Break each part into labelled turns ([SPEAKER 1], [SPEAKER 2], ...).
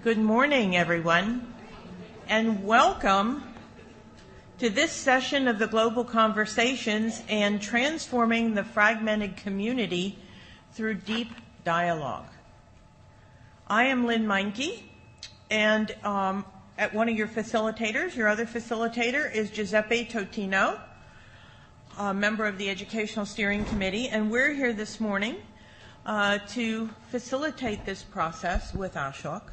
[SPEAKER 1] Good morning, everyone, and welcome to this session of the Global Conversations and Transforming the Fragmented Community through Deep Dialogue. I am Lynn Meinke, and at one of your facilitators, your other facilitator is Giuseppe Totino, a member of the Educational Steering Committee, and we're here this morning to facilitate this process with Ashok.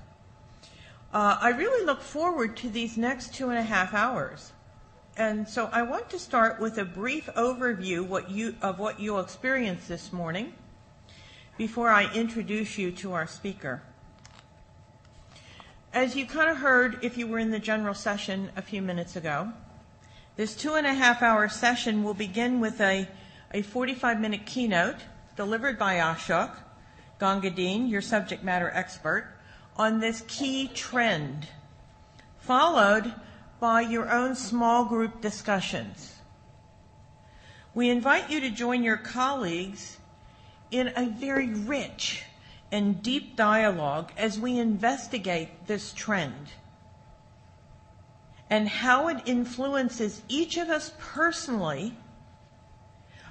[SPEAKER 1] I really look forward to these next 2.5 hours. And so I want to start with a brief overview of what you'll experience this morning before I introduce you to our speaker. As you kind of heard if you were in the general session a few minutes ago, this 2.5-hour session will begin with a 45-minute keynote delivered by Ashok Gangadine, your subject matter expert, on this key trend, followed by your own small group discussions. We invite you to join your colleagues in a very rich and deep dialogue as we investigate this trend and how it influences each of us personally,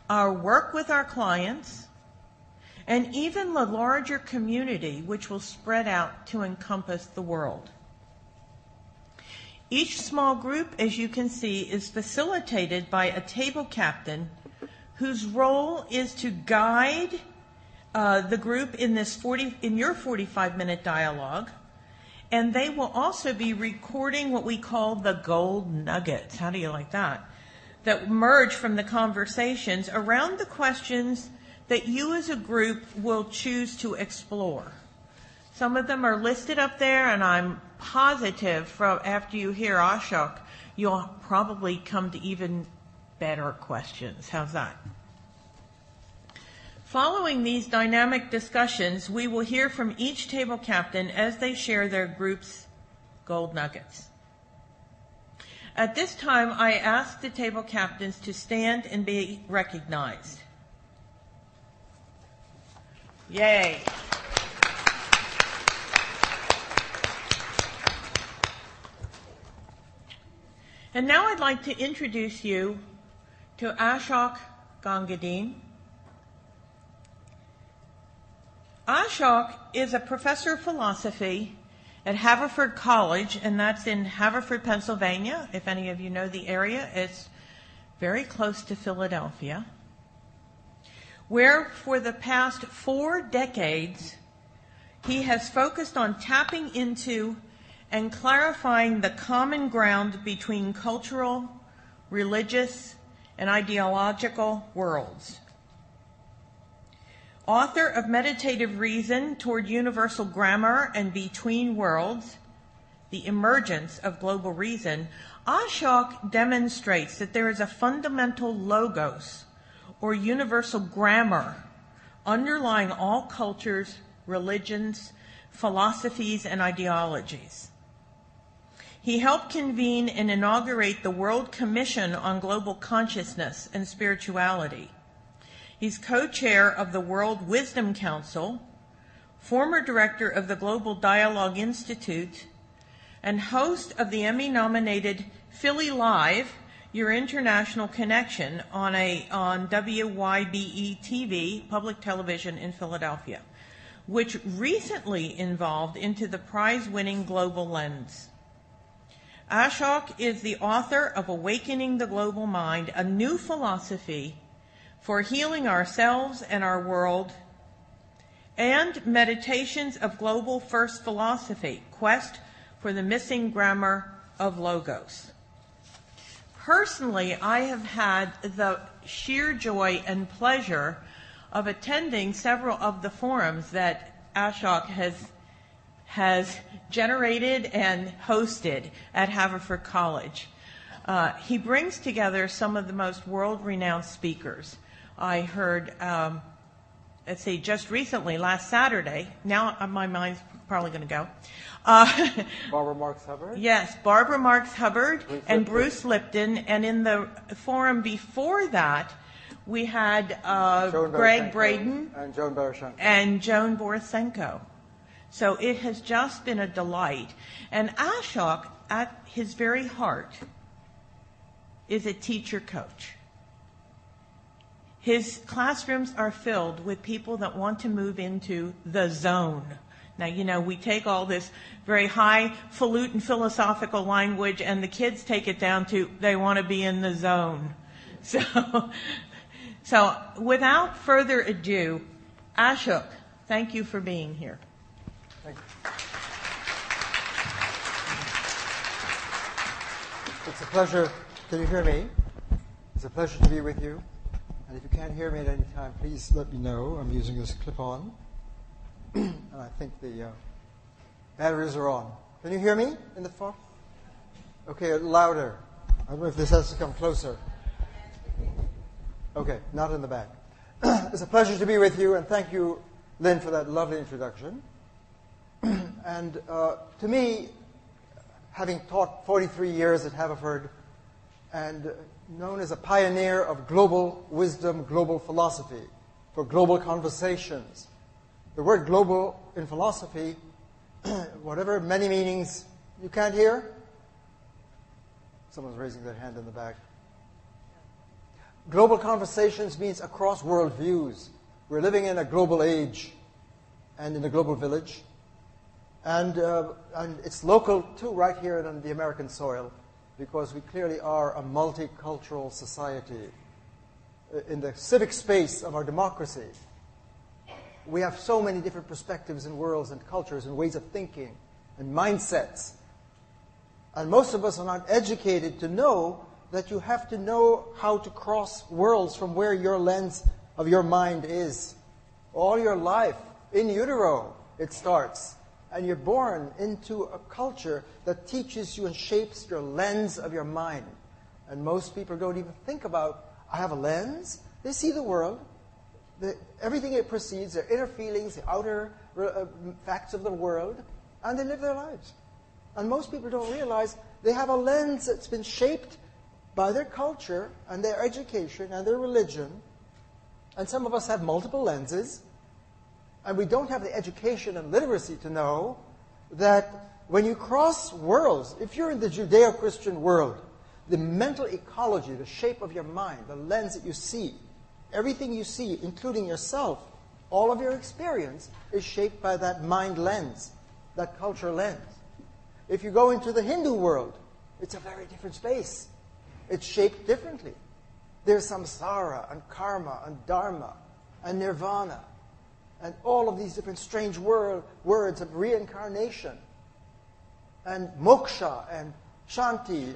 [SPEAKER 1] our work with our clients, and even the larger community, which will spread out to encompass the world. Each small group, as you can see, is facilitated by a table captain whose role is to guide the group in your 45-minute dialogue, and they will also be recording what we call the gold nuggets. How do you like that? That emerge from the conversations around the questions that you as a group will choose to explore. Some of them are listed up there, and I'm positive after you hear Ashok, you'll probably come to even better questions. How's that? Following these dynamic discussions, we will hear from each table captain as they share their group's gold nuggets. At this time, I ask the table captains to stand and be recognized. Yay. And now I'd like to introduce you to Ashok Gangadine. Ashok is a professor of philosophy at Haverford College, and that's in Haverford, Pennsylvania. If any of you know the area, it's very close to Philadelphia, where for the past 4 decades, he has focused on tapping into and clarifying the common ground between cultural, religious, and ideological worlds. Author of Meditative Reason Toward Universal Grammar and Between Worlds, The Emergence of Global Reason, Ashok demonstrates that there is a fundamental logos, or universal grammar, underlying all cultures, religions, philosophies, and ideologies. He helped convene and inaugurate the World Commission on Global Consciousness and Spirituality. He's co-chair of the World Wisdom Council, former director of the Global Dialogue Institute, and host of the Emmy-nominated Philly Live, Your International Connection, on WYBE TV, public television in Philadelphia, which recently evolved into the prize-winning Global Lens. Ashok is the author of Awakening the Global Mind, a new philosophy for healing ourselves and our world, and Meditations of Global First Philosophy, Quest for the Missing Grammar of Logos. Personally, I have had the sheer joy and pleasure of attending several of the forums that Ashok has generated and hosted at Haverford College. He brings together some of the most world-renowned speakers. I heard, just recently, last Saturday, now my mind's probably going to go.
[SPEAKER 2] Barbara Marx Hubbard?
[SPEAKER 1] Yes, Barbara Marx Hubbard and Bruce Lipton. And in the forum before that, we had Greg Braden
[SPEAKER 2] and Joan Borosenko.
[SPEAKER 1] And Joan Borosenko. So it has just been a delight. And Ashok, at his very heart, is a teacher coach. His classrooms are filled with people that want to move into the zone. Now, we take all this very highfalutin philosophical language, and the kids take it down to they want to be in the zone. So without further ado, Ashok, thank you for being here.
[SPEAKER 2] Thank you. It's a pleasure. Can you hear me? It's a pleasure to be with you. And if you can't hear me at any time, please let me know. I'm using this clip-on. And I think the batteries are on. Can you hear me in the phone? Okay, louder. I don't know if this has to come closer. Okay, not in the back. It's a pleasure to be with you, and thank you, Lynn, for that lovely introduction. And to me, having taught 43 years at Haverford and known as a pioneer of global wisdom, global philosophy, for global conversations, the word global in philosophy, whatever many meanings, you can't hear? Someone's raising their hand in the back. Global conversations means across worldviews. We're living in a global age and in a global village. And it's local, too, right here on the American soil, because we clearly are a multicultural society. In the civic space of our democracy, we have so many different perspectives and worlds and cultures and ways of thinking and mindsets. And most of us are not educated to know that you have to know how to cross worlds from where your lens of your mind is. All your life, in utero, it starts. And you're born into a culture that teaches you and shapes your lens of your mind. And most people don't even think about, I have a lens. They see the world, everything it precedes, their inner feelings, the outer facts of the world, and they live their lives. And most people don't realize they have a lens that's been shaped by their culture and their education and their religion. And some of us have multiple lenses. And we don't have the education and literacy to know that when you cross worlds, if you're in the Judeo-Christian world, the mental ecology, the shape of your mind, the lens that you see, everything you see, including yourself, all of your experience is shaped by that mind lens, that culture lens. If you go into the Hindu world, it's a very different space. It's shaped differently. There's samsara and karma and dharma and nirvana and all of these different strange words of reincarnation and moksha and shanti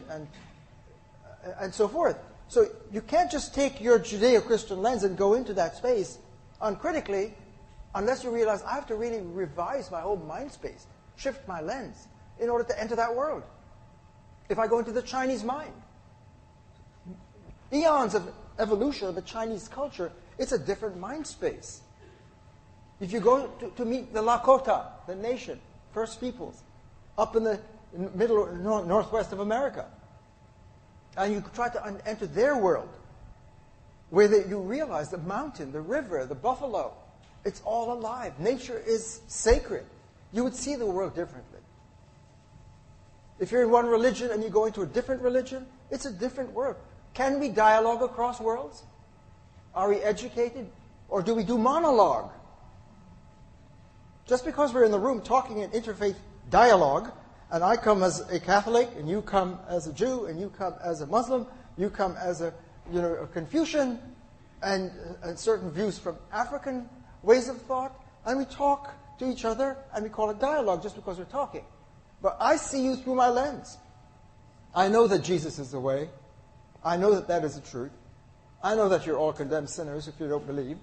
[SPEAKER 2] and so forth. So you can't just take your Judeo-Christian lens and go into that space uncritically unless you realize I have to really revise my whole mind space, shift my lens in order to enter that world. If I go into the Chinese mind, eons of evolution of the Chinese culture, it's a different mind space. If you go to meet the Lakota, the nation, First Peoples, up in the middle northwest of America, and you try to enter their world, where you realize the mountain, the river, the buffalo, it's all alive. Nature is sacred. You would see the world differently. If you're in one religion and you go into a different religion, it's a different world. Can we dialogue across worlds? Are we educated? Or do we do monologue? Just because we're in the room talking in interfaith dialogue, and I come as a Catholic, and you come as a Jew, and you come as a Muslim, you come as a Confucian, and certain views from African ways of thought, and we talk to each other, and we call it dialogue just because we're talking. But I see you through my lens. I know that Jesus is the way. I know that that is the truth. I know that you're all condemned sinners if you don't believe.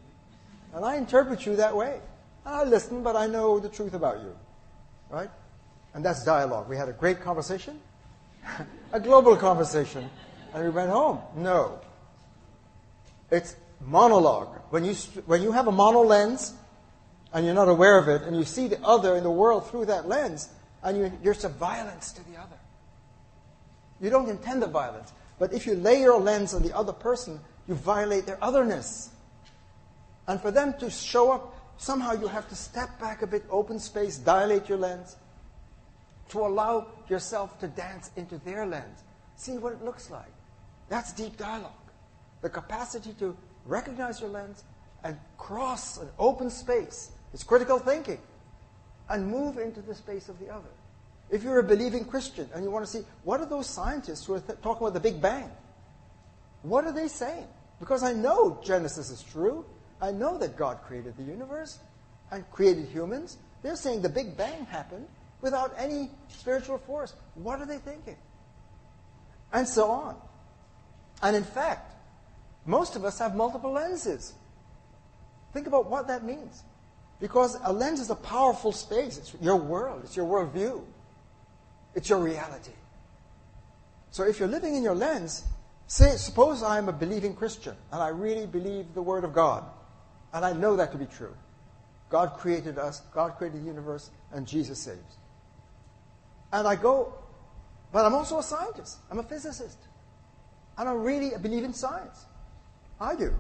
[SPEAKER 2] And I interpret you that way. And I listen, but I know the truth about you. Right? And that's dialogue. We had a great conversation, a global conversation, and we went home. No. It's monologue. When you have a mono lens, and you're not aware of it, and you see the other in the world through that lens, and you're some violence to the other. You don't intend the violence. But if you lay your lens on the other person, you violate their otherness. And for them to show up, somehow you have to step back a bit, open space, dilate your lens, to allow yourself to dance into their lens. See what it looks like. That's deep dialogue. The capacity to recognize your lens and cross an open space. It's critical thinking. And move into the space of the other. If you're a believing Christian and you want to see, what are those scientists who are talking about the Big Bang? What are they saying? Because I know Genesis is true. I know that God created the universe and created humans. They're saying the Big Bang happened without any spiritual force. What are they thinking? And so on. And in fact, most of us have multiple lenses. Think about what that means. Because a lens is a powerful space. It's your world. It's your worldview. It's your reality. So if you're living in your lens, suppose I'm a believing Christian, and I really believe the Word of God, and I know that to be true. God created us, God created the universe, and Jesus saves. And I go, but I'm also a scientist. I'm a physicist. And I really believe in science. I do.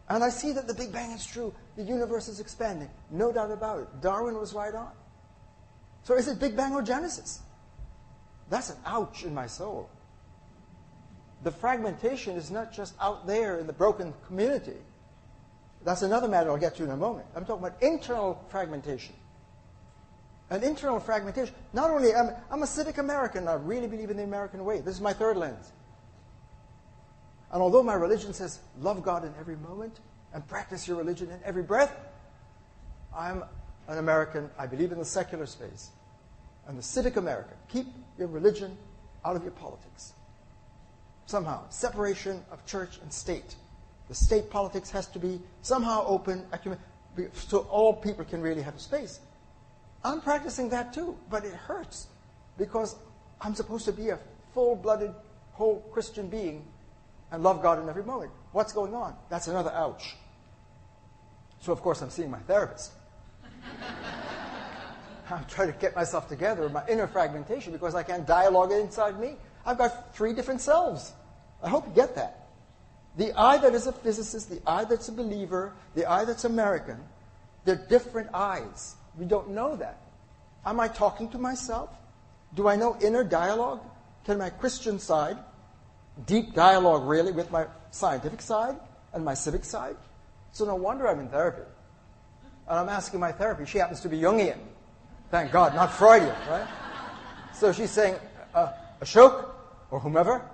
[SPEAKER 2] And I see that the Big Bang is true. The universe is expanding. No doubt about it. Darwin was right on. So is it Big Bang or Genesis? That's an ouch in my soul. The fragmentation is not just out there in the broken community. That's another matter I'll get to in a moment. I'm talking about internal fragmentation. And internal fragmentation, not only, I'm a civic American. I really believe in the American way. This is my third lens. And although my religion says, love God in every moment and practice your religion in every breath, I'm an American. I believe in the secular space. I'm the civic American. Keep your religion out of your politics. Somehow, separation of church and state. The state politics has to be somehow open, so all people can really have a space. I'm practicing that too, but it hurts because I'm supposed to be a full-blooded, whole Christian being and love God in every moment. What's going on? That's another ouch. So, of course, I'm seeing my therapist. I'm trying to get myself together in my inner fragmentation because I can't dialogue it inside me. I've got 3 different selves. I hope you get that. The I that is a physicist, the I that's a believer, the I that's American, they're different I's. We don't know that. Am I talking to myself? Do I know inner dialogue? Can my Christian side deep dialogue really with my scientific side and my civic side? So no wonder I'm in therapy. And I'm asking my therapist, she happens to be Jungian. Thank God, not Freudian, right? So she's saying, Ashok, or whomever,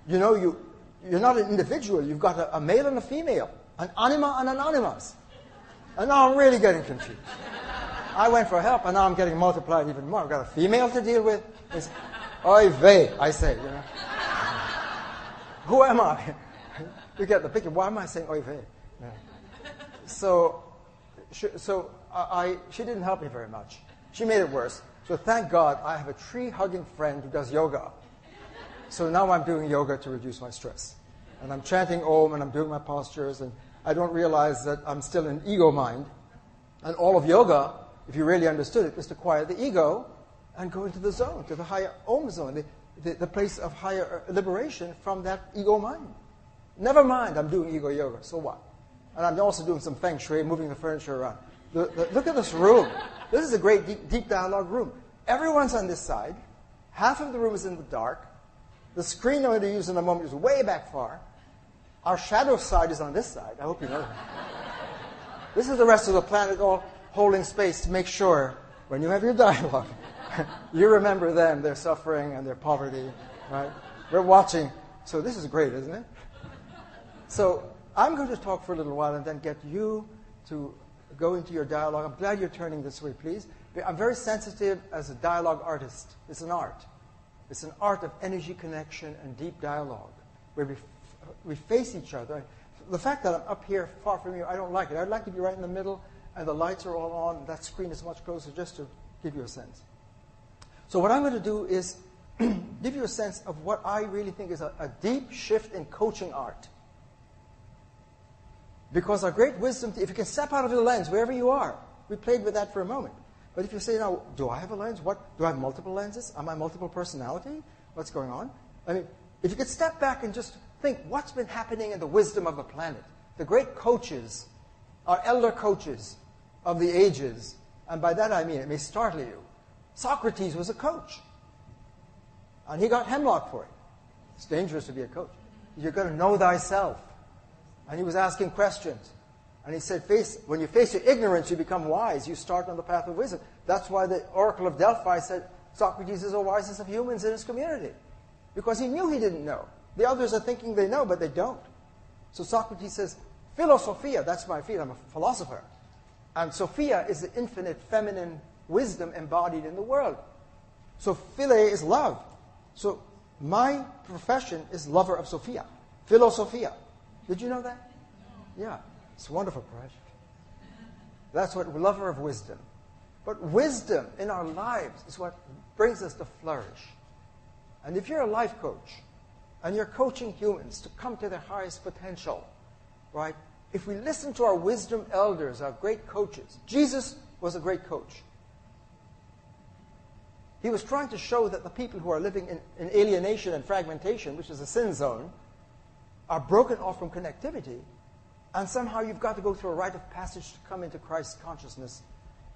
[SPEAKER 2] you know, you're not an individual. You've got a male and a female, an anima and an animus. And now I'm really getting confused. I went for help, and now I'm getting multiplied even more. I've got a female to deal with. It's oy vey, I say, you know. Who am I? You get the picture. Why am I saying oy vey? Yeah. So she didn't help me very much. She made it worse. So thank God I have a tree-hugging friend who does yoga. So now I'm doing yoga to reduce my stress. And I'm chanting Om, and I'm doing my postures, and I don't realize that I'm still in ego mind. And all of yoga, if you really understood it, is to quiet the ego and go into the zone, to the higher Om zone, the place of higher liberation from that ego mind. Never mind, I'm doing ego yoga, so what? And I'm also doing some feng shui, moving the furniture around. Look at this room. This is a great deep dialogue room. Everyone's on this side. Half of the room is in the dark. The screen I'm going to use in a moment is way back far. Our shadow side is on this side. I hope you know that. This is the rest of the planet all holding space to make sure when you have your dialogue, you remember them, their suffering and their poverty, right? We're watching. So this is great, isn't it? So I'm going to talk for a little while and then get you to go into your dialogue. I'm glad you're turning this way, please. I'm very sensitive as a dialogue artist. It's an art. It's an art of energy connection and deep dialogue, where we face each other. The fact that I'm up here far from you, I don't like it. I'd like to be right in the middle, and the lights are all on, and that screen is much closer, just to give you a sense. So what I'm going to do is give you a sense of what I really think is a deep shift in coaching art. Because our great wisdom, if you can step out of the lens, wherever you are, we played with that for a moment. But if you say, now, do I have a lens? What? Do I have multiple lenses? Am I multiple personality? What's going on? I mean, if you could step back and just think, what's been happening in the wisdom of the planet? The great coaches, our elder coaches, of the ages, and by that I mean, it may startle you, Socrates was a coach. And he got hemlock for it. It's dangerous to be a coach. You're going to know thyself. And he was asking questions. And he said, when you face your ignorance, you become wise. You start on the path of wisdom. That's why the Oracle of Delphi said Socrates is the wisest of humans in his community. Because he knew he didn't know. The others are thinking they know, but they don't. So Socrates says, Philosophia, that's my field, I'm a philosopher. And Sophia is the infinite feminine wisdom embodied in the world. So Philae is love. So my profession is lover of Sophia. Philosophia. Did you know that? Yeah. It's a wonderful profession. That's what lover of wisdom. But wisdom in our lives is what brings us to flourish. And if you're a life coach and you're coaching humans to come to their highest potential, right? If we listen to our wisdom elders, our great coaches, Jesus was a great coach. He was trying to show that the people who are living in alienation and fragmentation, which is a sin zone, are broken off from connectivity. And somehow you've got to go through a rite of passage to come into Christ's consciousness.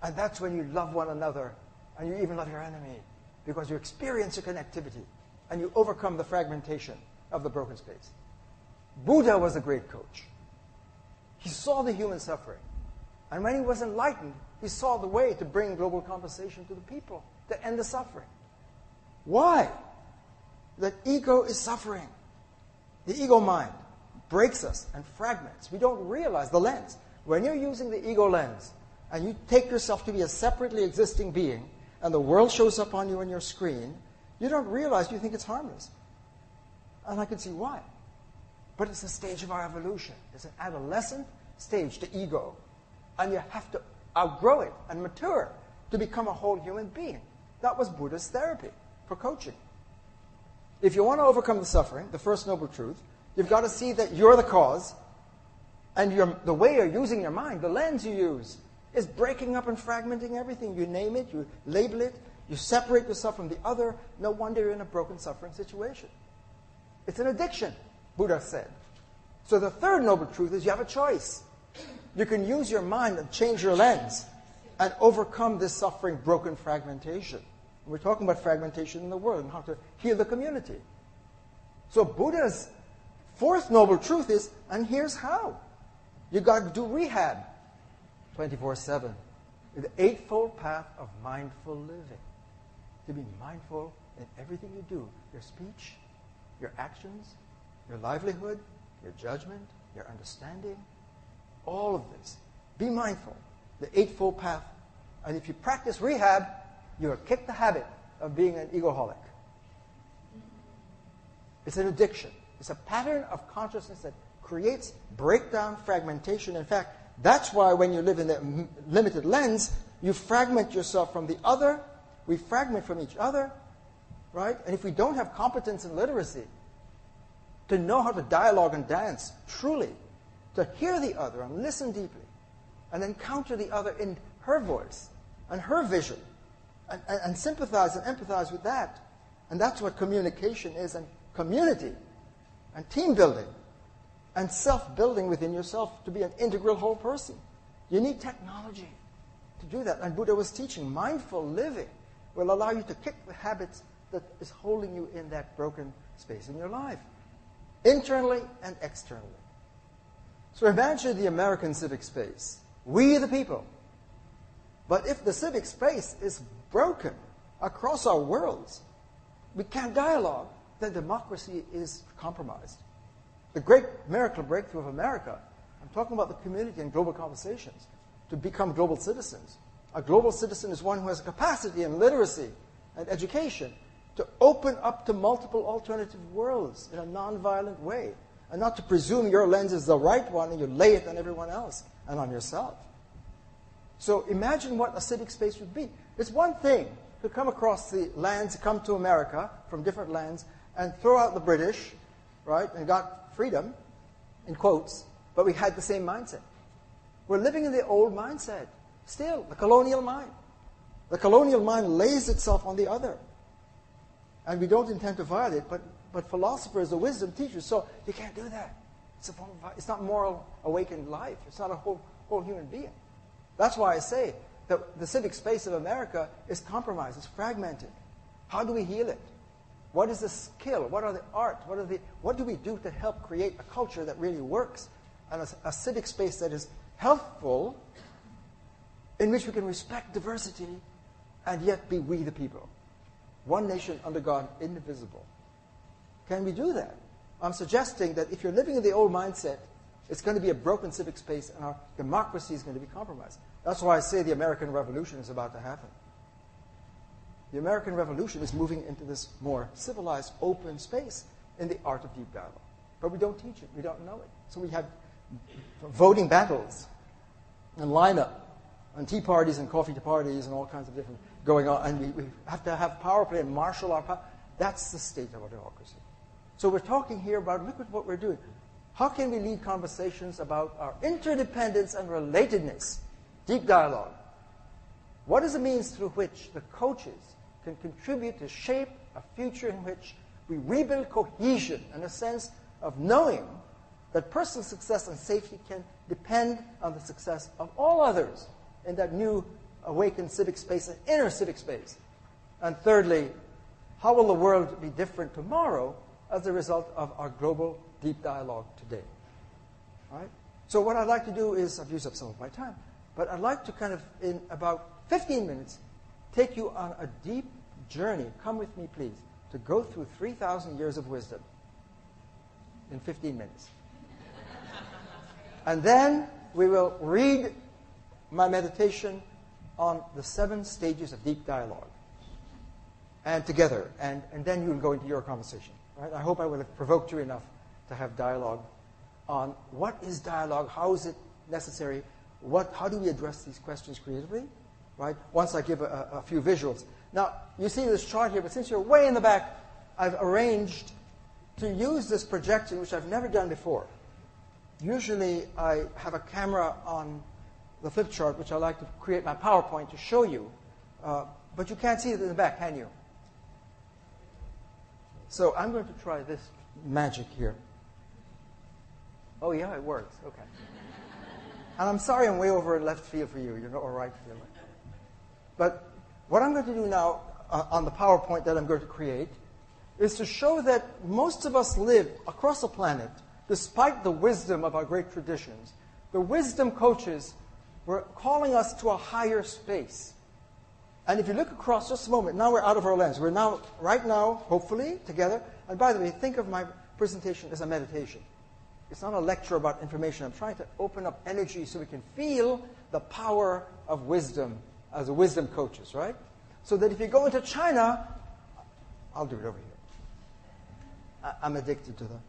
[SPEAKER 2] And that's when you love one another and you even love your enemy, because you experience your connectivity and you overcome the fragmentation of the broken space. Buddha was a great coach. He saw the human suffering. And when he was enlightened, he saw the way to bring global compensation to the people, to end the suffering. Why? That ego is suffering. The ego mind breaks us and fragments. We don't realize the lens. When you're using the ego lens and you take yourself to be a separately existing being and the world shows up on you on your screen, you don't realize you think it's harmless. And I can see why. But it's a stage of our evolution. It's an adolescent stage to ego. And you have to outgrow it and mature to become a whole human being. That was Buddha's therapy for coaching. If you want to overcome the suffering, the first noble truth, you've got to see that you're the cause, and the way you're using your mind, the lens you use, is breaking up and fragmenting everything. You name it, you label it, you separate yourself from the other. No wonder you're in a broken, suffering situation. It's an addiction, Buddha said. So the third noble truth is you have a choice. You can use your mind and change your lens and overcome this suffering, broken fragmentation. We're talking about fragmentation in the world and how to heal the community. So Buddha's fourth noble truth is, and here's how. You got to do rehab 24/7. The eightfold path of mindful living. To be mindful in everything you do. Your speech, your actions, your livelihood, your judgment, your understanding. All of this. Be mindful. The eightfold path. And if you practice rehab, you'll kick the habit of being an egoholic. It's an addiction. It's a pattern of consciousness that creates breakdown, fragmentation. In fact, that's why when you live in the limited lens, you fragment yourself from the other. We fragment from each other, right? And if we don't have competence and literacy to know how to dialogue and dance truly, to hear the other and listen deeply, and encounter the other in her voice and her vision, and sympathize and empathize with that. And that's what communication is, and community, and team building, and self-building within yourself to be an integral whole person. You need technology to do that. And Buddha was teaching mindful living will allow you to kick the habits that is holding you in that broken space in your life, internally and externally. So imagine the American civic space. We the people. But if the civic space is broken across our worlds, we can't dialogue, then democracy is compromised. The great miracle breakthrough of America, I'm talking about the community and global conversations, to become global citizens. A global citizen is one who has a capacity and literacy and education to open up to multiple alternative worlds in a nonviolent way, and not to presume your lens is the right one and you lay it on everyone else and on yourself. So imagine what a civic space would be. It's one thing to come across the lands, come to America from different lands, and throw out the British, right, and got freedom, in quotes, but we had the same mindset. We're living in the old mindset, still, the colonial mind. The colonial mind lays itself on the other. And we don't intend to violate it, but philosophers, the wisdom teachers, so you can't do that. It's not moral awakened life. It's not a whole human being. That's why I say that the civic space of America is compromised, it's fragmented. How do we heal it? What is the skill? What are the art? What do we do to help create a culture that really works and a civic space that is healthful, in which we can respect diversity and yet be we the people? One nation under God, indivisible. Can we do that? I'm suggesting that if you're living in the old mindset, it's going to be a broken civic space and our democracy is going to be compromised. That's why I say the American Revolution is about to happen. The American Revolution is moving into this more civilized, open space in the art of deep dialogue. But we don't teach it. We don't know it. So we have voting battles and lineup and tea parties and coffee parties and all kinds of different going on. And we have to have power play and marshal our power. That's the state of our democracy. So we're talking here about, look at what we're doing. How can we lead conversations about our interdependence and relatedness? Deep dialogue. What is the means through which the coaches can contribute to shape a future in which we rebuild cohesion and a sense of knowing that personal success and safety can depend on the success of all others in that new awakened civic space and inner civic space? And thirdly, how will the world be different tomorrow as a result of our global deep dialogue today? All right? So what I'd like to do is, I've used up some of my time, but I'd like to kind of, in about 15 minutes, take you on a deep journey. Come with me, please, to go through 3,000 years of wisdom in 15 minutes. And then we will read my meditation on the 7 stages of deep dialogue. And together, and then you'll go into your conversation. Right? I hope I will have provoked you enough to have dialogue on what is dialogue, how is it necessary, how do we address these questions creatively, right? Once I give a few visuals. Now, you see this chart here, but since you're way in the back, I've arranged to use this projection, which I've never done before. Usually, I have a camera on the flip chart, which I like to create my PowerPoint to show you, but you can't see it in the back, can you? So I'm going to try this magic here. Oh, yeah, it works. Okay. And I'm sorry I'm way over in left field for you, or right field. But what I'm going to do now on the PowerPoint that I'm going to create is to show that most of us live across the planet, despite the wisdom of our great traditions. The wisdom coaches were calling us to a higher space. And if you look across just a moment, now we're out of our lens. We're now, right now, hopefully, together. And by the way, think of my presentation as a meditation. It's not a lecture about information. I'm trying to open up energy so we can feel the power of wisdom as a wisdom coaches, right? So that if you go into China, I'll do it over here. I'm addicted to them.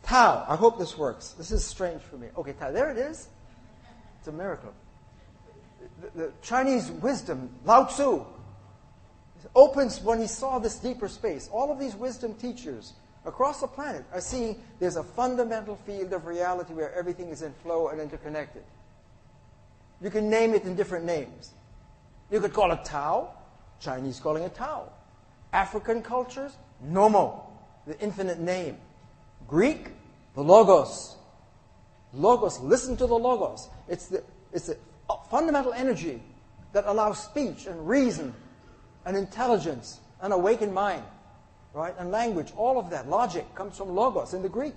[SPEAKER 2] Tao. I hope this works. This is strange for me. Okay, Tao. There it is. It's a miracle. The Chinese wisdom, Lao Tzu, opens when he saw this deeper space. All of these wisdom teachers across the planet are seeing there's a fundamental field of reality where everything is in flow and interconnected. You can name it in different names. You could call it Tao, Chinese calling it Tao. African cultures, Nomo, the infinite name. Greek, the Logos. Logos, listen to the Logos. It's the fundamental energy that allows speech and reason and intelligence and awakened mind, right? And language, all of that. Logic comes from Logos in the Greek.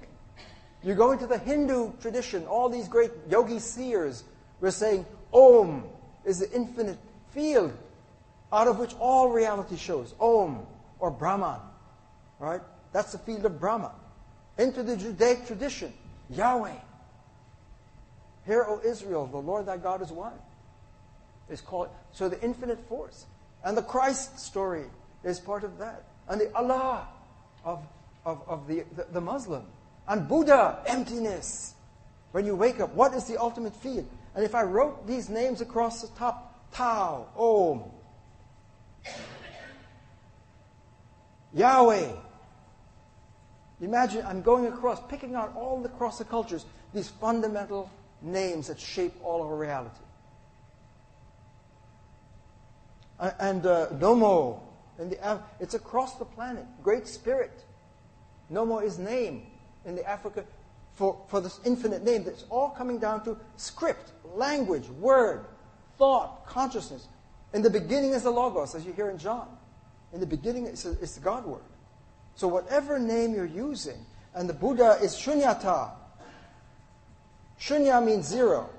[SPEAKER 2] You go into the Hindu tradition, all these great yogi seers were saying Om is the infinite field out of which all reality shows. Om, or Brahman, right? That's the field of Brahma. Into the Judaic tradition, Yahweh. Hear, O Israel, the Lord thy God is one. Is called, so the infinite force. And the Christ story is part of that. And the Allah of the Muslim. And Buddha, emptiness. When you wake up, what is the ultimate field? And if I wrote these names across the top, Tao, Om, Yahweh. Imagine I'm going across, picking out all across the cultures, these fundamental names that shape all of our reality. And Nomo, it's across the planet. Great Spirit. Nomo is name in the Africa. for this infinite name that's all coming down to script, language, word, thought, consciousness. In the beginning is the Logos, as you hear in John. In the beginning is the God word. So whatever name you're using, and the Buddha is Shunyata. Shunya means zero.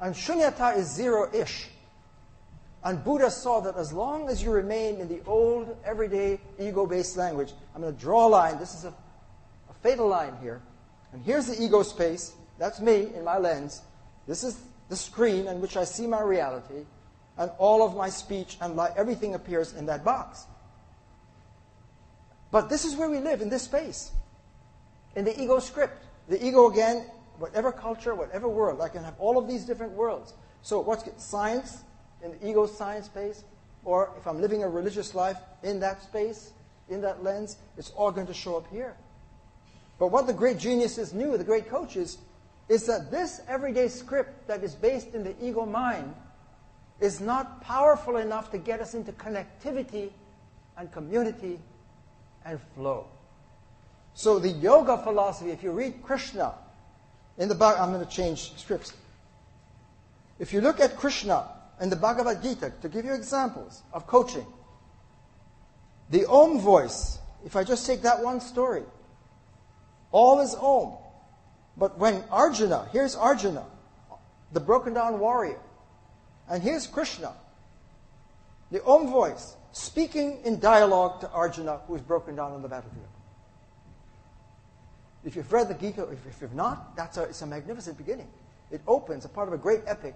[SPEAKER 2] And Shunyata is zero-ish. And Buddha saw that as long as you remain in the old, everyday, ego-based language, I'm going to draw a line. This is a fatal line here. And here's the ego space. That's me in my lens. This is the screen in which I see my reality. And all of my speech and everything appears in that box. But this is where we live, in this space. In the ego script. The ego, again, whatever culture, whatever world, I can have all of these different worlds. So what's science in the ego science space? Or if I'm living a religious life in that space, in that lens, it's all going to show up here. But what the great geniuses knew, the great coaches, is that this everyday script that is based in the ego mind is not powerful enough to get us into connectivity and community and flow. So the yoga philosophy, if you read Krishna, in the I'm going to change scripts. If you look at Krishna in the Bhagavadgita, to give you examples of coaching, the Om voice, if I just take that one story, all is Om. But when Arjuna, here's Arjuna, the broken down warrior, and here's Krishna, the Om voice, speaking in dialogue to Arjuna, who is broken down on the battlefield. If you've read the Gita, if you've not, it's a magnificent beginning. It opens, a part of a great epic.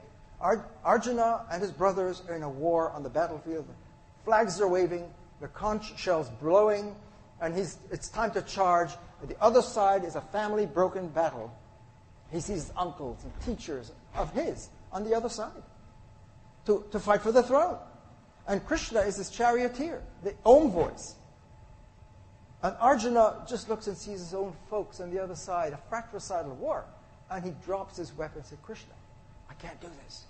[SPEAKER 2] Arjuna and his brothers are in a war on the battlefield. The flags are waving, the conch shells blowing, and it's time to charge. At the other side is a family broken battle. He sees his uncles and teachers of his on the other side to fight for the throne. And Krishna is his charioteer, the Om voice. And Arjuna just looks and sees his own folks on the other side, a fratricidal war. And he drops his weapon and says, Krishna, I can't do this.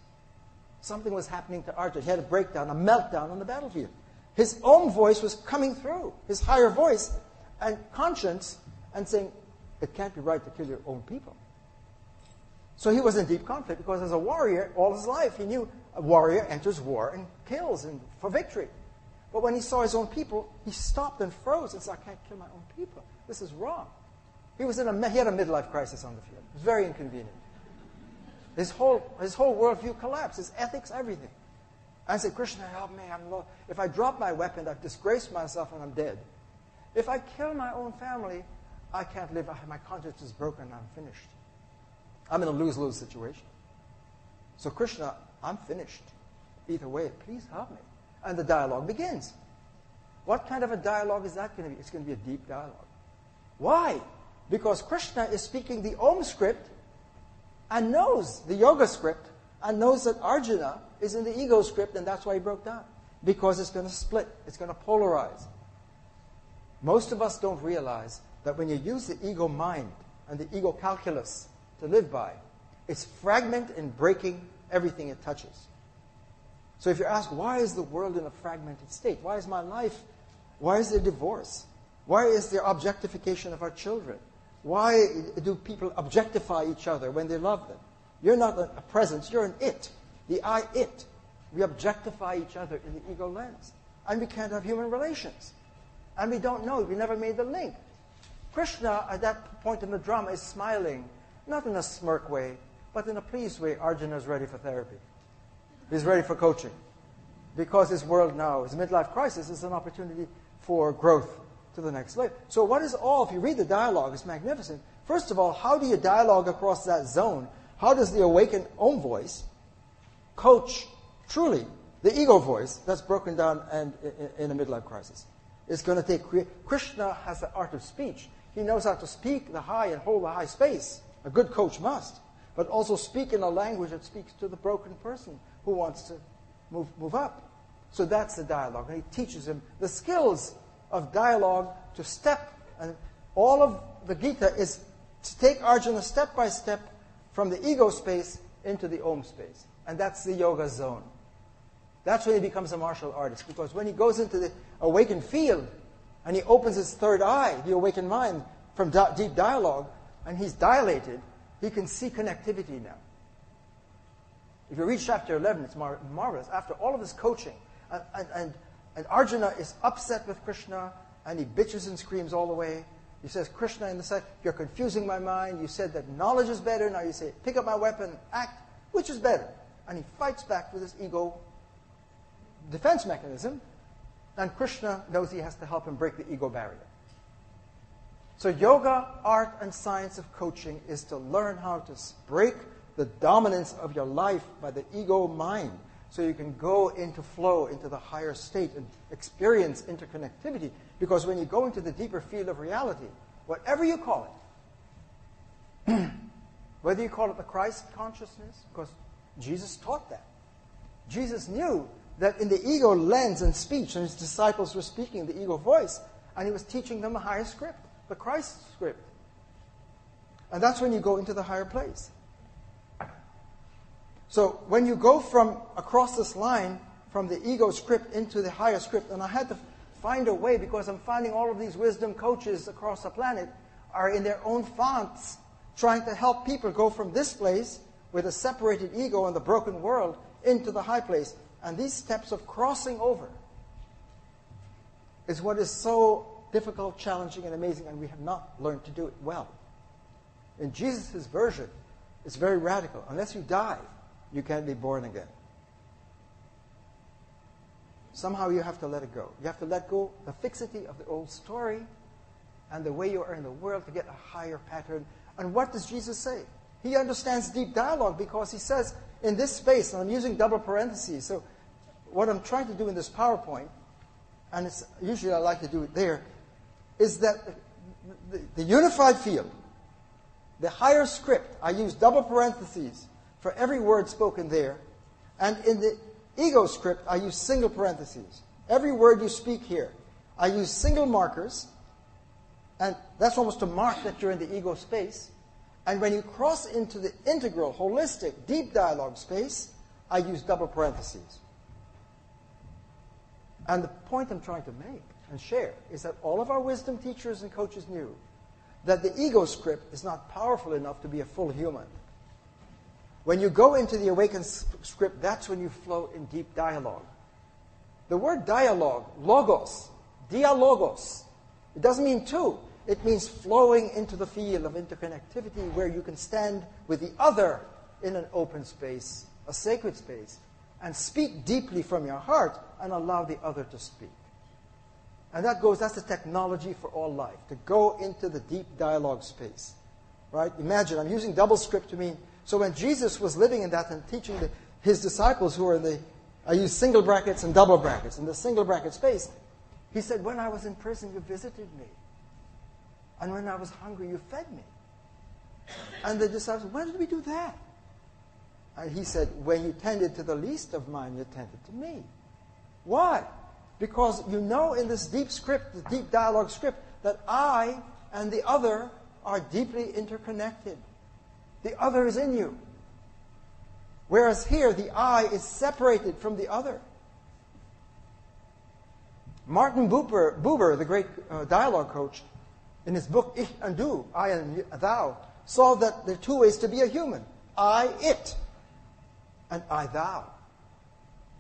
[SPEAKER 2] Something was happening to Arjuna. He had a breakdown, a meltdown on the battlefield. His own voice was coming through, his higher voice and conscience, and saying, it can't be right to kill your own people. So he was in deep conflict because as a warrior, all his life, he knew a warrior enters war and kills and for victory. But when he saw his own people, he stopped and froze and said, I can't kill my own people. This is wrong. He had a midlife crisis on the field. It was very inconvenient. His whole worldview collapsed, his ethics, everything. I said, Krishna, help me. If I drop my weapon, I've disgraced myself and I'm dead. If I kill my own family, I can't live. My conscience is broken. I'm finished. I'm in a lose-lose situation. So Krishna, I'm finished. Either way, please help me. And the dialogue begins. What kind of a dialogue is that going to be? It's going to be a deep dialogue. Why? Because Krishna is speaking the Om script and knows the yoga script and knows that Arjuna is in the ego script, and that's why he broke down. Because it's going to split. It's going to polarize. Most of us don't realize that when you use the ego mind and the ego calculus to live by, it's fragment and breaking everything it touches. So if you ask, why is the world in a fragmented state? Why is my life? Why is there divorce? Why is there objectification of our children? Why do people objectify each other when they love them? You're not a presence, you're an it. The I, it. We objectify each other in the ego lens. And we can't have human relations. And we don't know, we never made the link. Krishna, at that point in the drama, is smiling, not in a smirk way, but in a pleased way. Arjuna is ready for therapy. He's ready for coaching. Because his world now, his midlife crisis, is an opportunity for growth to the next level. So what is all, if you read the dialogue, it's magnificent. First of all, how do you dialogue across that zone? How does the awakened own voice coach, truly, the ego voice that's broken down and in a midlife crisis? It's going to take... Krishna has the art of speech. He knows how to speak the high and hold the high space. A good coach must. But also speak in a language that speaks to the broken person who wants to move up. So that's the dialogue. And he teaches him the skills of dialogue to step. And all of the Gita is to take Arjuna step by step from the ego space into the Om space. And that's the yoga zone. That's when he becomes a martial artist. Because when he goes into the awakened field and he opens his third eye, the awakened mind, from deep dialogue, and he's dilated, he can see connectivity now. If you read chapter 11, it's marvelous. After all of his coaching, and Arjuna is upset with Krishna, and he bitches and screams all the way. He says, Krishna, in the side, you're confusing my mind. You said that knowledge is better. Now you say, pick up my weapon, act. Which is better? And he fights back with his ego defense mechanism, and Krishna knows he has to help him break the ego barrier. So yoga, art, and science of coaching is to learn how to break the dominance of your life by the ego mind, so you can go into flow, into the higher state, and experience interconnectivity. Because when you go into the deeper field of reality, whatever you call it, whether you call it the Christ consciousness, because Jesus taught that. Jesus knew that in the ego lens and speech, and his disciples were speaking the ego voice, and he was teaching them a higher script, the Christ script. And that's when you go into the higher place. So when you go from across this line, from the ego script into the higher script, and I had to find a way, because I'm finding all of these wisdom coaches across the planet are in their own fonts trying to help people go from this place with a separated ego and the broken world into the high place. And these steps of crossing over is what is so difficult, challenging, and amazing, and we have not learned to do it well. In Jesus' version, it's very radical. Unless you die, you can't be born again. Somehow you have to let it go. You have to let go the fixity of the old story and the way you are in the world to get a higher pattern. And what does Jesus say? He understands deep dialogue, because he says in this space, and I'm using double parentheses, so what I'm trying to do in this PowerPoint, and it's usually I like to do it there, is that the unified field, the higher script, I use double parentheses for every word spoken there, and in the ego script, I use single parentheses. Every word you speak here, I use single markers, and that's almost to mark that you're in the ego space. And when you cross into the integral, holistic, deep dialogue space, I use double parentheses. And the point I'm trying to make and share is that all of our wisdom teachers and coaches knew that the ego script is not powerful enough to be a full human. When you go into the awakened script, that's when you flow in deep dialogue. The word dialogue, logos, dialogos, it doesn't mean two. It means flowing into the field of interconnectivity where you can stand with the other in an open space, a sacred space, and speak deeply from your heart and allow the other to speak. And that's the technology for all life, to go into the deep dialogue space. Right? Imagine, I'm using double script to mean, so when Jesus was living in that and teaching his disciples who were in I use single brackets and double brackets, in the single bracket space, he said, when I was in prison, you visited me. And when I was hungry, you fed me. And the disciples, when did we do that? And he said, when you tended to the least of mine, you tended to me. Why? Because you know in this deep script, the deep dialogue script, that I and the other are deeply interconnected. The other is in you. Whereas here, the I is separated from the other. Martin Buber, the great dialogue coach, in his book, Ich and Du, I and Thou, saw that there are two ways to be a human. I, it, and I, thou.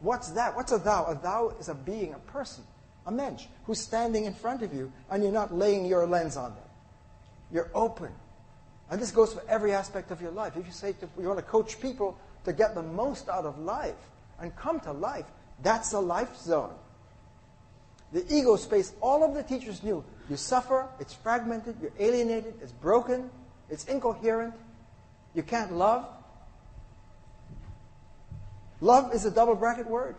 [SPEAKER 2] What's that? What's a thou? A thou is a being, a person, a mensch, who's standing in front of you, and you're not laying your lens on them. You're open. And this goes for every aspect of your life. If you say you want to coach people to get the most out of life and come to life, that's a life zone. The ego space, all of the teachers knew, you suffer, it's fragmented, you're alienated, it's broken, it's incoherent, you can't love. Love is a double bracket word.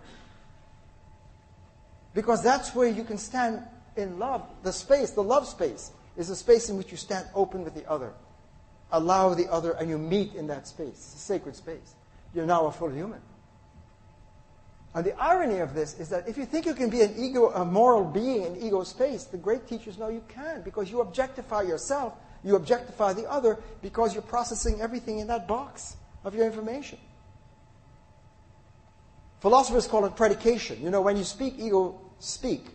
[SPEAKER 2] Because that's where you can stand in love. The space, the love space, is a space in which you stand open with the other. Allow the other, and you meet in that space. It's a sacred space. You're now a full human. And the irony of this is that if you think you can be a moral being in ego space, the great teachers know you can't, because you objectify yourself, you objectify the other, because you're processing everything in that box of your information. Philosophers call it predication. You know, when you speak, ego speak.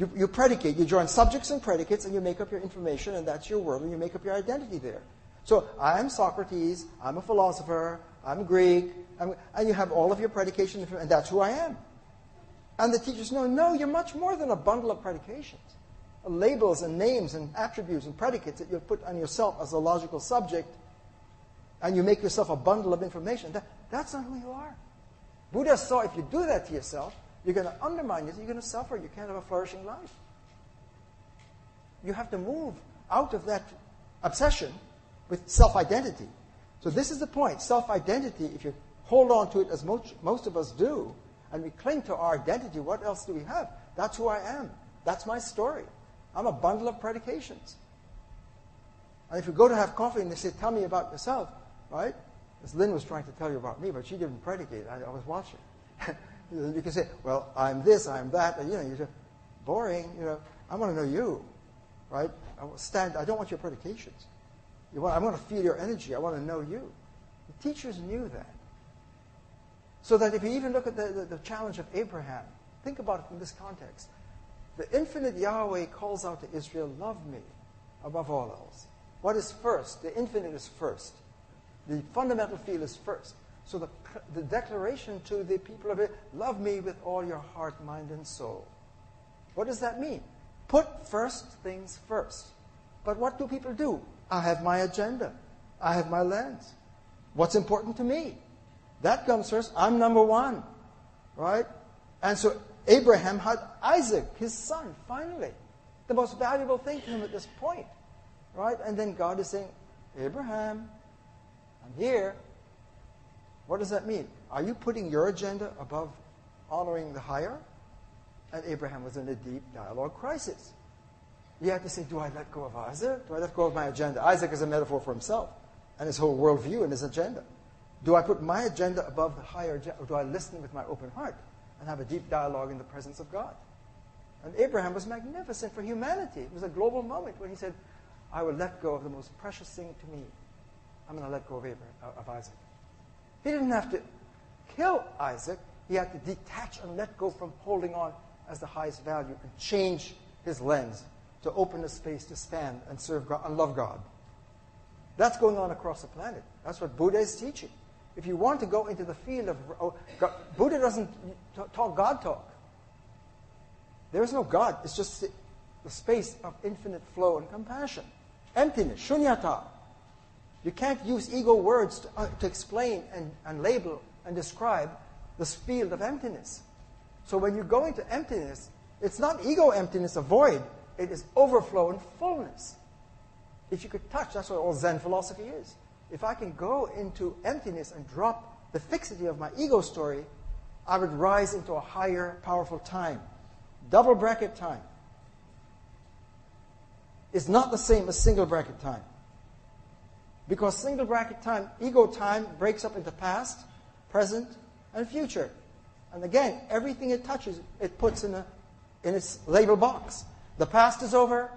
[SPEAKER 2] You predicate, you join subjects and predicates, and you make up your information, and that's your world, and you make up your identity there. So I'm Socrates, I'm a philosopher, I'm Greek, and you have all of your predication, and that's who I am. And the teachers know, no, you're much more than a bundle of predications. Labels and names and attributes and predicates that you put on yourself as a logical subject, and you make yourself a bundle of information. That's not who you are. Buddha saw if you do that to yourself, you're going to undermine it, you're going to suffer, you can't have a flourishing life. You have to move out of that obsession with self-identity. So this is the point. Self-identity, if you hold on to it as most of us do, and we cling to our identity, what else do we have? That's who I am. That's my story. I'm a bundle of predications. And if you go to have coffee and they say, tell me about yourself, right? As Lynn was trying to tell you about me, but she didn't predicate. I was watching. You can say, well, I'm this, I'm that. And, you say, boring. I want to know you, right? I don't want your predications. I want to feel your energy. I want to know you. The teachers knew that. So that if you even look at the challenge of Abraham, think about it in this context. The infinite Yahweh calls out to Israel, love me above all else. What is first? The infinite is first. The fundamental field is first. So the declaration to the people of it, love me with all your heart, mind, and soul. What does that mean? Put first things first. But what do people do? I have my agenda. I have my lens. What's important to me? That comes first. I'm number one. Right? And so Abraham had Isaac, his son, finally. The most valuable thing to him at this point. Right? And then God is saying, Abraham, I'm here. What does that mean? Are you putting your agenda above honoring the higher? And Abraham was in a deep dialogue crisis. He had to say, do I let go of Isaac? Do I let go of my agenda? Isaac is a metaphor for himself and his whole worldview and his agenda. Do I put my agenda above the higher agenda, or do I listen with my open heart and have a deep dialogue in the presence of God? And Abraham was magnificent for humanity. It was a global moment when he said, I will let go of the most precious thing to me. I'm going to let go of Isaac. He didn't have to kill Isaac. He had to detach and let go from holding on as the highest value and change his lens to open a space to stand and serve God and love God. That's going on across the planet. That's what Buddha is teaching. If you want to go into the field of God, Buddha doesn't talk God talk. There is no God. It's just the space of infinite flow and compassion. Emptiness, shunyata. You can't use ego words to explain and label and describe this field of emptiness. So when you go into emptiness, it's not ego emptiness, a void. It is overflow and fullness. If you could touch, that's what all Zen philosophy is. If I can go into emptiness and drop the fixity of my ego story, I would rise into a higher, powerful time. Double bracket time is not the same as single bracket time. Because single bracket time, ego time, breaks up into past, present, and future. And again, everything it touches, it puts in its label box. The past is over,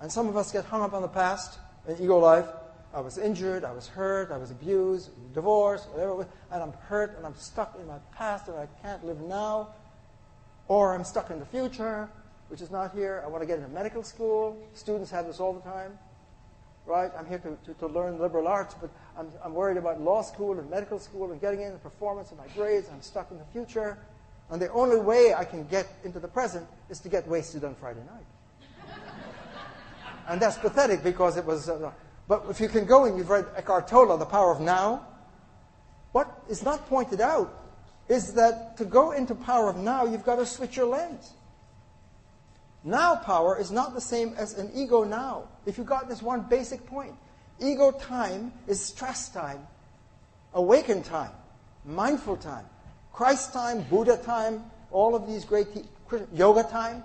[SPEAKER 2] and some of us get hung up on the past in ego life. I was injured, I was hurt, I was abused, divorced, whatever it was, and I'm hurt and I'm stuck in my past and I can't live now. Or I'm stuck in the future, which is not here. I want to get into medical school. Students have this all the time. Right? I'm here to learn liberal arts, but I'm worried about law school and medical school and getting in the performance of my grades. I'm stuck in the future. And the only way I can get into the present is to get wasted on Friday night. And that's pathetic because it was... but if you can go and you've read Eckhart Tolle, The Power of Now, what is not pointed out is that to go into power of now, you've got to switch your lens. Now power is not the same as an ego now. If you got this one basic point. Ego time is stress time, awakened time, mindful time, Christ time, Buddha time, all of these great yoga time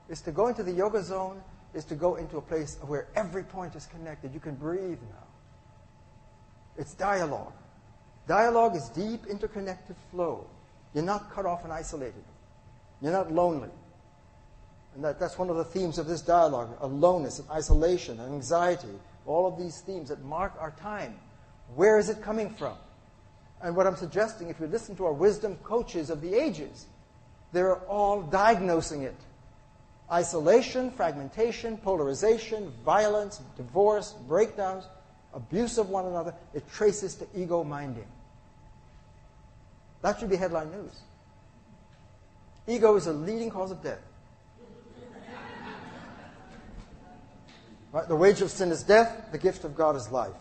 [SPEAKER 2] is to go into the yoga zone, is to go into a place where every point is connected. You can breathe now. It's dialogue. Dialogue is deep, interconnected flow. You're not cut off and isolated. You're not lonely. And that's one of the themes of this dialogue, aloneness and isolation and anxiety, all of these themes that mark our time. Where is it coming from? And what I'm suggesting, if you listen to our wisdom coaches of the ages, they're all diagnosing it. isolation, fragmentation, polarization, violence, divorce, breakdowns, abuse of one another. It traces to ego minding. That should be headline news. Ego is a leading cause of death. Right? The wage of sin is death. The gift of God is life.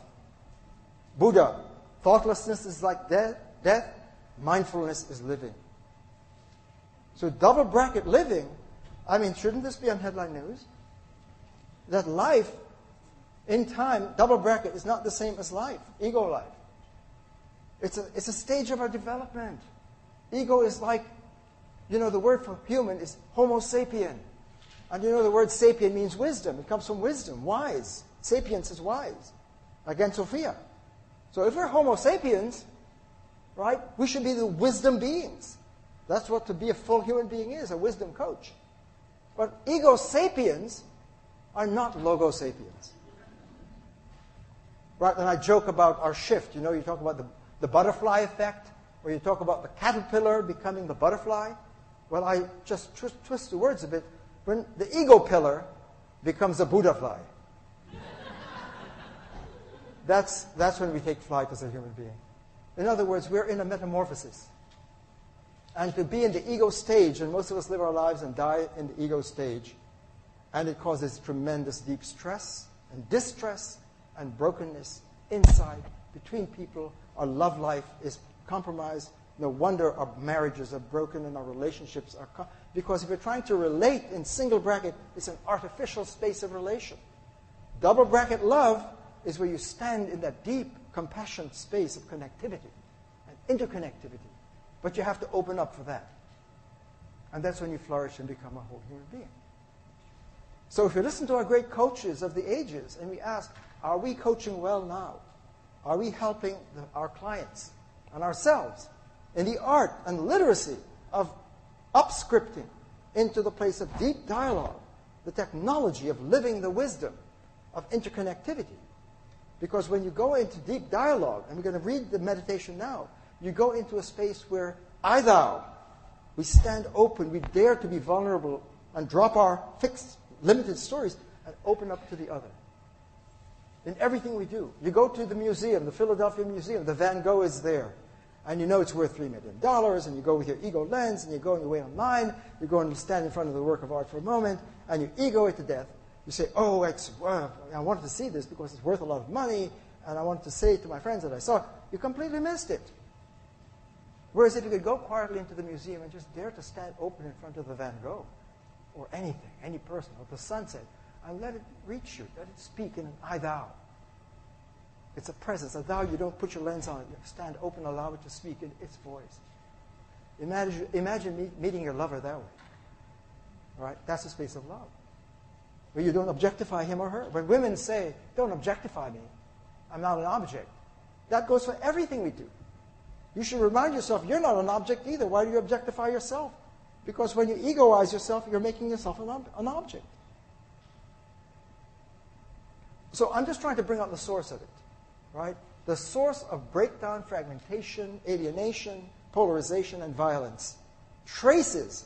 [SPEAKER 2] Buddha, thoughtlessness is like death. Mindfulness is living. So double bracket living, I mean, shouldn't this be on headline news? That life, in time, double bracket is not the same as life, ego life. It's a stage of our development. Ego is like, the word for human is homo sapien. And the word sapien means wisdom. It comes from wisdom, wise. Sapiens is wise. Again, Sophia. So if we're homo sapiens, right, we should be the wisdom beings. That's what to be a full human being is, a wisdom coach. But ego sapiens are not logo sapiens. Right, and I joke about our shift. You talk about the butterfly effect, or you talk about the caterpillar becoming the butterfly. Well, I just twist the words a bit. When the ego pillar becomes a Buddha fly. That's when we take flight as a human being. In other words, we're in a metamorphosis. And to be in the ego stage, and most of us live our lives and die in the ego stage, and it causes tremendous deep stress and distress and brokenness inside, between people. Our love life is compromised. No wonder our marriages are broken and our relationships are... because if you're trying to relate in single bracket, it's an artificial space of relation. Double bracket love is where you stand in that deep, compassionate space of connectivity and interconnectivity. But you have to open up for that. And that's when you flourish and become a whole human being. So if you listen to our great coaches of the ages and we ask, are we coaching well now? Are we helping our clients and ourselves in the art and literacy of upscripting into the place of deep dialogue, the technology of living the wisdom of interconnectivity? Because when you go into deep dialogue, and we're going to read the meditation now, you go into a space where I, thou, we stand open, we dare to be vulnerable and drop our fixed, limited stories and open up to the other. In everything we do. You go to the museum, the Philadelphia Museum, the Van Gogh is there. And you know it's worth $3 million, and you go with your ego lens, and you go on your way online, you go and you stand in front of the work of art for a moment, and you ego it to death. You say, I wanted to see this because it's worth a lot of money, and I wanted to say to my friends that I saw it. You completely missed it. Whereas if you could go quietly into the museum and just dare to stand open in front of the Van Gogh, or anything, any person, or the sunset, and let it reach you, let it speak in an I, thou. It's a presence. A thou, you don't put your lens on it. You stand open, allow it to speak in its voice. Imagine meeting your lover that way. All right? That's a space of love. Where you don't objectify him or her. When women say, don't objectify me, I'm not an object, that goes for everything we do. You should remind yourself, you're not an object either. Why do you objectify yourself? Because when you egoize yourself, you're making yourself an object. So I'm just trying to bring out the source of it. Right? The source of breakdown, fragmentation, alienation, polarization, and violence traces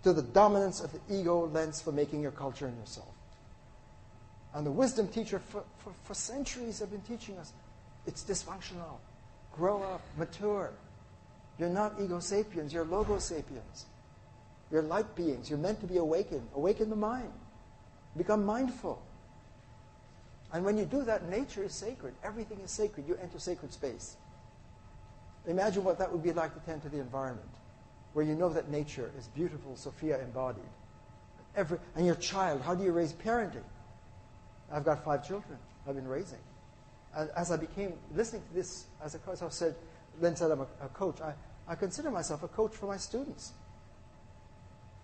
[SPEAKER 2] to the dominance of the ego lens for making your culture and yourself. And the wisdom teacher for centuries have been teaching us, it's dysfunctional. Grow up, mature. You're not ego sapiens, you're logo sapiens. You're light beings. You're meant to be awakened. Awaken the mind. Become mindful. And when you do that, nature is sacred. Everything is sacred. You enter sacred space. Imagine what that would be like to tend to the environment, where you know that nature is beautiful, Sophia embodied. And your child, how do you raise parenting? I've got 5 children I've been raising. And as I became listening to this as a coach, Lynn said I'm a coach. I consider myself a coach for my students.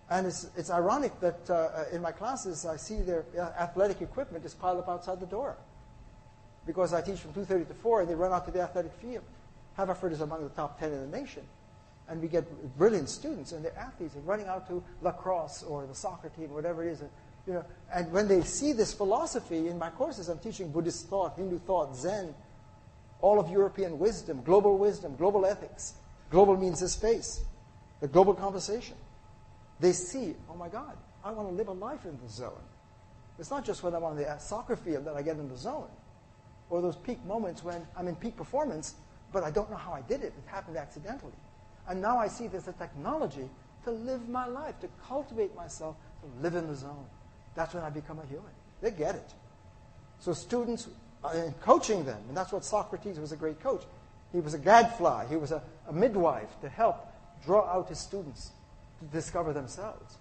[SPEAKER 2] And it's ironic that in my classes, I see their athletic equipment is piled up outside the door. Because I teach from 2:30 to 4, and they run out to the athletic field. Haverford is among the top 10 in the nation. And we get brilliant students, and they're athletes, and running out to lacrosse or the soccer team, whatever it is. And when they see this philosophy in my courses, I'm teaching Buddhist thought, Hindu thought, Zen, all of European wisdom, global ethics. Global means this space, the global conversation. They see, oh my God, I want to live a life in the zone. It's not just when I'm on the soccer field that I get in the zone, or those peak moments when I'm in peak performance, but I don't know how I did it. It happened accidentally. And now I see there's a technology to live my life, to cultivate myself, to live in the zone. That's when I become a human. They get it. So students, in coaching them, and that's what Socrates was a great coach. He was a gadfly. He was a midwife to help draw out his students to discover themselves.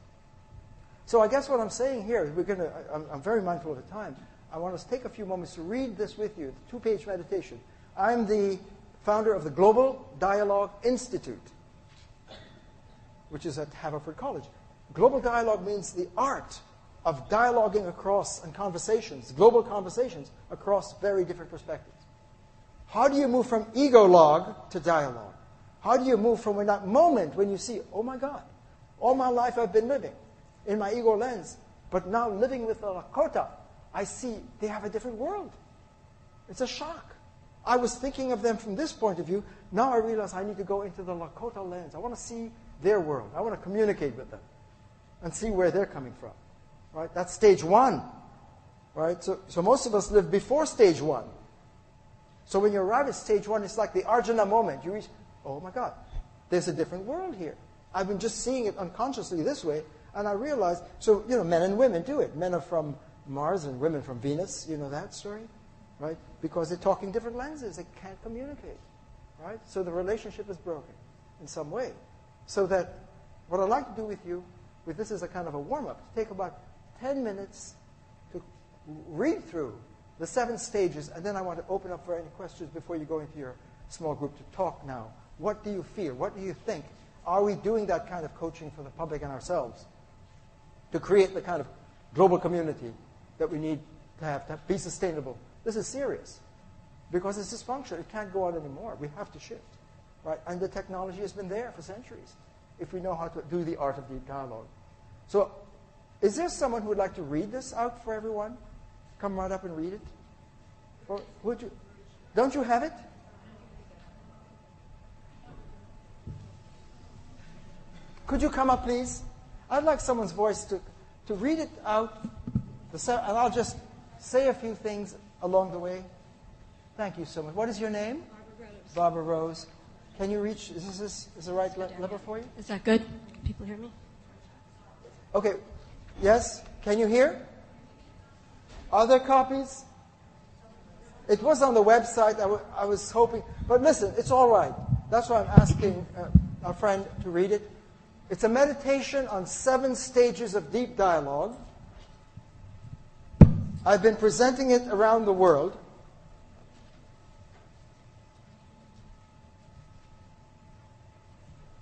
[SPEAKER 2] So I guess what I'm saying here is I'm very mindful of the time. I want us to take a few moments to read this with you, the 2-page meditation. I'm the founder of the Global Dialogue Institute, which is at Haverford College. Global dialogue means the art of dialoguing across and conversations, global conversations, across very different perspectives. How do you move from ego-log to dialogue? How do you move from that moment when you see, oh my God, all my life I've been living in my ego lens, but now living with the Lakota, I see they have a different world. It's a shock. I was thinking of them from this point of view. Now I realize I need to go into the Lakota lens. I want to see their world. I want to communicate with them and see where they're coming from. Right? That's stage 1. Right? So most of us live before stage 1. So when you arrive at stage 1, it's like the Arjuna moment. You reach, oh my God, there's a different world here. I've been just seeing it unconsciously this way, and I realized, so, men and women do it. Men are from Mars and women from Venus. You know that story? Right? Because they're talking different lenses. They can't communicate. Right? So the relationship is broken in some way. So that what I'd like to do with you, with this as a kind of a warm-up, to take about 10 minutes to read through the 7 stages, and then I want to open up for any questions before you go into your small group to talk now. What do you feel? What do you think? Are we doing that kind of coaching for the public and ourselves to create the kind of global community that we need to be sustainable? This is serious because it's dysfunctional. It can't go on anymore. We have to shift. Right? And the technology has been there for centuries if we know how to do the art of deep dialogue. So is there someone who would like to read this out for everyone? Come right up and read it. Or would you? Don't you have it? Could you come up, please? I'd like someone's voice to read it out, and I'll just say a few things along the way. Thank you so much. What is your name?
[SPEAKER 3] Barbara Rose.
[SPEAKER 2] Barbara Rose. Can you reach? Is the right level for you?
[SPEAKER 3] Is that good? Can people hear me?
[SPEAKER 2] Okay. Yes? Can you hear? Other copies? It was on the website. I was hoping. But listen, it's all right. That's why I'm asking our friend to read it. It's a meditation on 7 stages of deep dialogue. I've been presenting it around the world.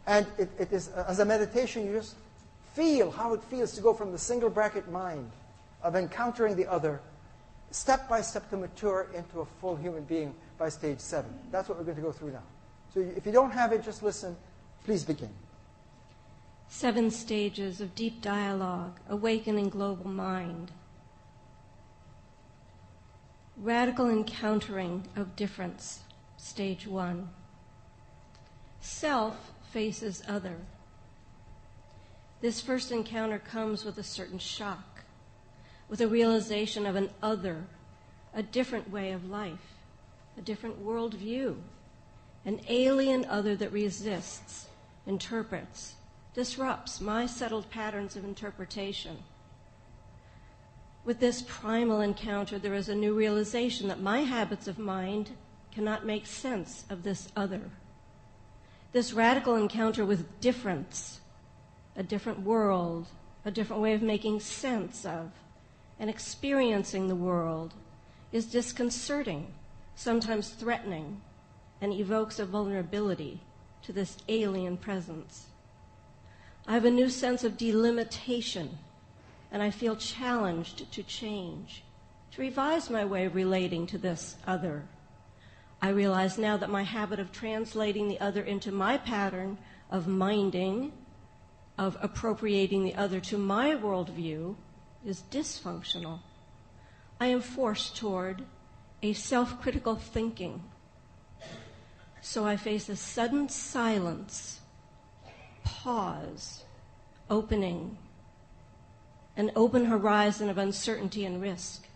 [SPEAKER 2] And it is, as a meditation, you just feel how it feels to go from the single bracket mind of encountering the other, step by step to mature into a full human being by stage 7. That's what we're going to go through now. So if you don't have it, just listen. Please begin.
[SPEAKER 3] 7 stages of deep dialogue, awakening global mind. Radical encountering of difference, stage 1. Self faces other. This first encounter comes with a certain shock, with a realization of an other, a different way of life, a different worldview, an alien other that resists, interprets, disrupts my settled patterns of interpretation. With this primal encounter, there is a new realization that my habits of mind cannot make sense of this other. This radical encounter with difference, a different world, a different way of making sense of and experiencing the world, is disconcerting, sometimes threatening, and evokes a vulnerability to this alien presence. I have a new sense of delimitation, and I feel challenged to change, to revise my way of relating to this other. I realize now that my habit of translating the other into my pattern of minding, of appropriating the other to my worldview, is dysfunctional. I am forced toward a self-critical thinking. So I face a sudden silence, pause, opening, an open horizon of uncertainty and risk.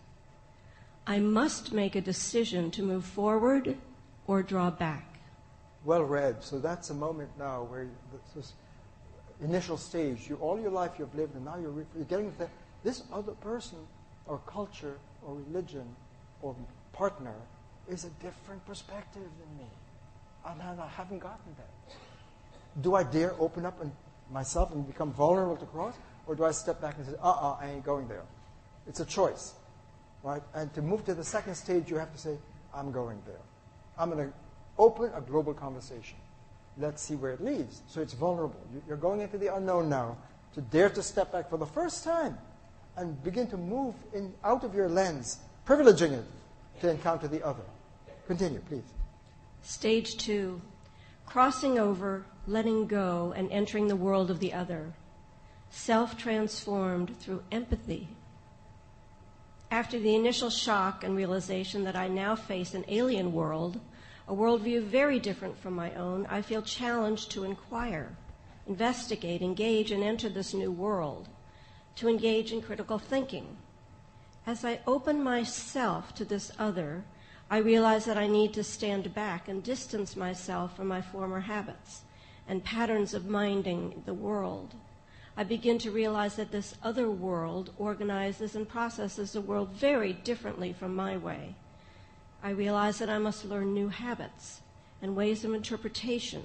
[SPEAKER 3] I must make a decision to move forward or draw back.
[SPEAKER 2] Well read. So that's a moment now where this initial stage, all your life you've lived, and now you're getting to this other person or culture or religion or partner is a different perspective than me. And I haven't gotten that. Do I dare open up myself and become vulnerable to cross? Or do I step back and say, I ain't going there? It's a choice, right? And to move to the second stage, you have to say, I'm going there. I'm going to open a global conversation. Let's see where it leads. So it's vulnerable. You're going into the unknown now to dare to step back for the first time and begin to move out of your lens, privileging it to encounter the other. Continue, please.
[SPEAKER 3] Stage 2, crossing over, letting go, and entering the world of the other. Self-transformed through empathy. After the initial shock and realization that I now face an alien world, a worldview very different from my own, I feel challenged to inquire, investigate, engage, and enter this new world, to engage in critical thinking. As I open myself to this other, I realize that I need to stand back and distance myself from my former habits and patterns of minding the world. I begin to realize that this other world organizes and processes the world very differently from my way. I realize that I must learn new habits and ways of interpretation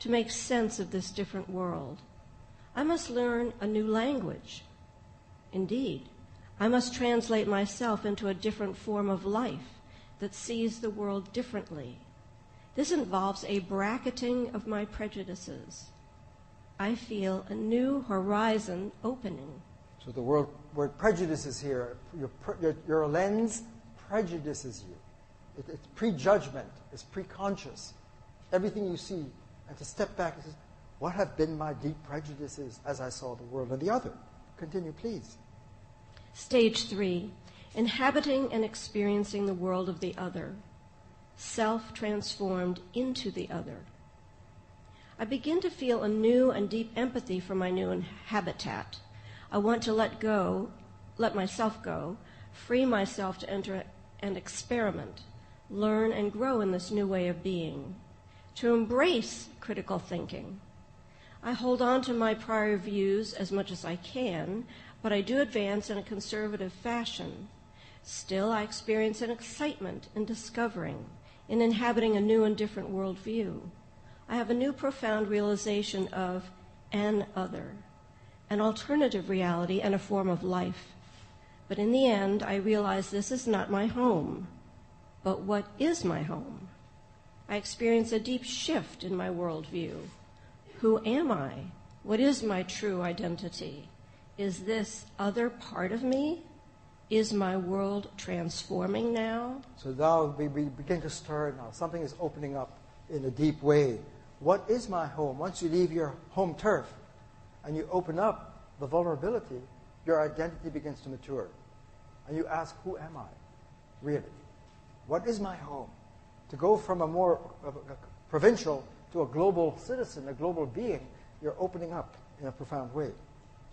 [SPEAKER 3] to make sense of this different world. I must learn a new language. Indeed, I must translate myself into a different form of life that sees the world differently. This involves a bracketing of my prejudices. I feel a new horizon opening.
[SPEAKER 2] So the word prejudice is here. Your lens prejudices you. It's prejudgment. It's preconscious. Everything you see, and to step back and say, what have been my deep prejudices as I saw the world of the other? Continue, please.
[SPEAKER 3] Stage 3, inhabiting and experiencing the world of the other, self-transformed into the other. I begin to feel a new and deep empathy for my new habitat. I want to let myself go, free myself to enter and experiment, learn and grow in this new way of being, to embrace critical thinking. I hold on to my prior views as much as I can, but I do advance in a conservative fashion. Still, I experience an excitement in discovering, in inhabiting a new and different worldview. I have a new profound realization of an other, an alternative reality and a form of life. But in the end, I realize this is not my home. But what is my home? I experience a deep shift in my worldview. Who am I? What is my true identity? Is this other part of me? Is my world transforming now?
[SPEAKER 2] So now we begin to stir now. Something is opening up in a deep way. What is my home? Once you leave your home turf and you open up the vulnerability, your identity begins to mature. And you ask, who am I? Really? What is my home? To go from a more provincial to a global citizen, a global being, you're opening up in a profound way.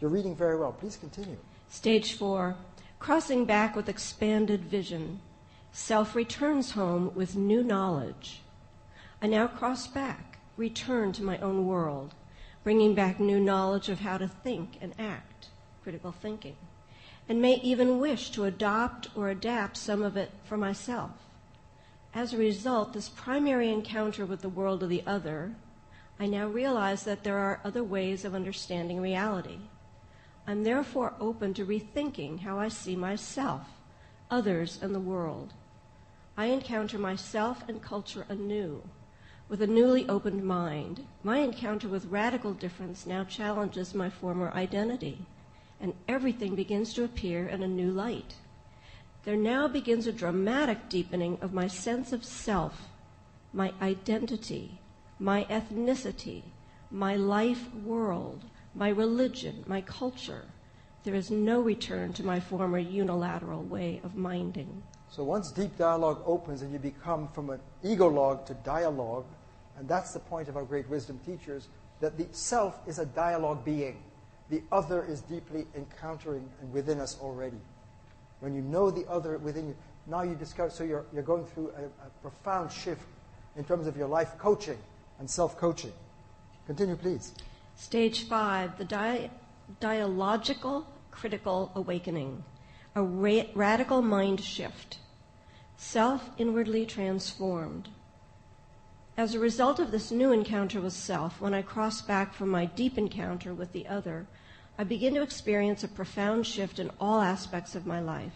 [SPEAKER 2] You're reading very well. Please continue.
[SPEAKER 3] Stage 4, crossing back with expanded vision. Self returns home with new knowledge. I now cross back, return to my own world, bringing back new knowledge of how to think and act, critical thinking, and may even wish to adopt or adapt some of it for myself. As a result, this primary encounter with the world of the other, I now realize that there are other ways of understanding reality. I'm therefore open to rethinking how I see myself, others, and the world. I encounter myself and culture anew, with a newly opened mind. My encounter with radical difference now challenges my former identity, and everything begins to appear in a new light. There now begins a dramatic deepening of my sense of self, my identity, my ethnicity, my life world, my religion, my culture. There is no return to my former unilateral way of minding.
[SPEAKER 2] So once deep dialogue opens and you become from an ego-log to dialogue, and that's the point of our great wisdom teachers, that the self is a dialogue being. the other is deeply encountering and within us already. When you know the other within you, now you discover, so you're going through a profound shift in terms of your life coaching and self-coaching. Continue, please.
[SPEAKER 3] Stage 5, the dialogical critical awakening, a radical mind shift, self inwardly transformed. As a result of this new encounter with self, when I cross back from my deep encounter with the other, I begin to experience a profound shift in all aspects of my life,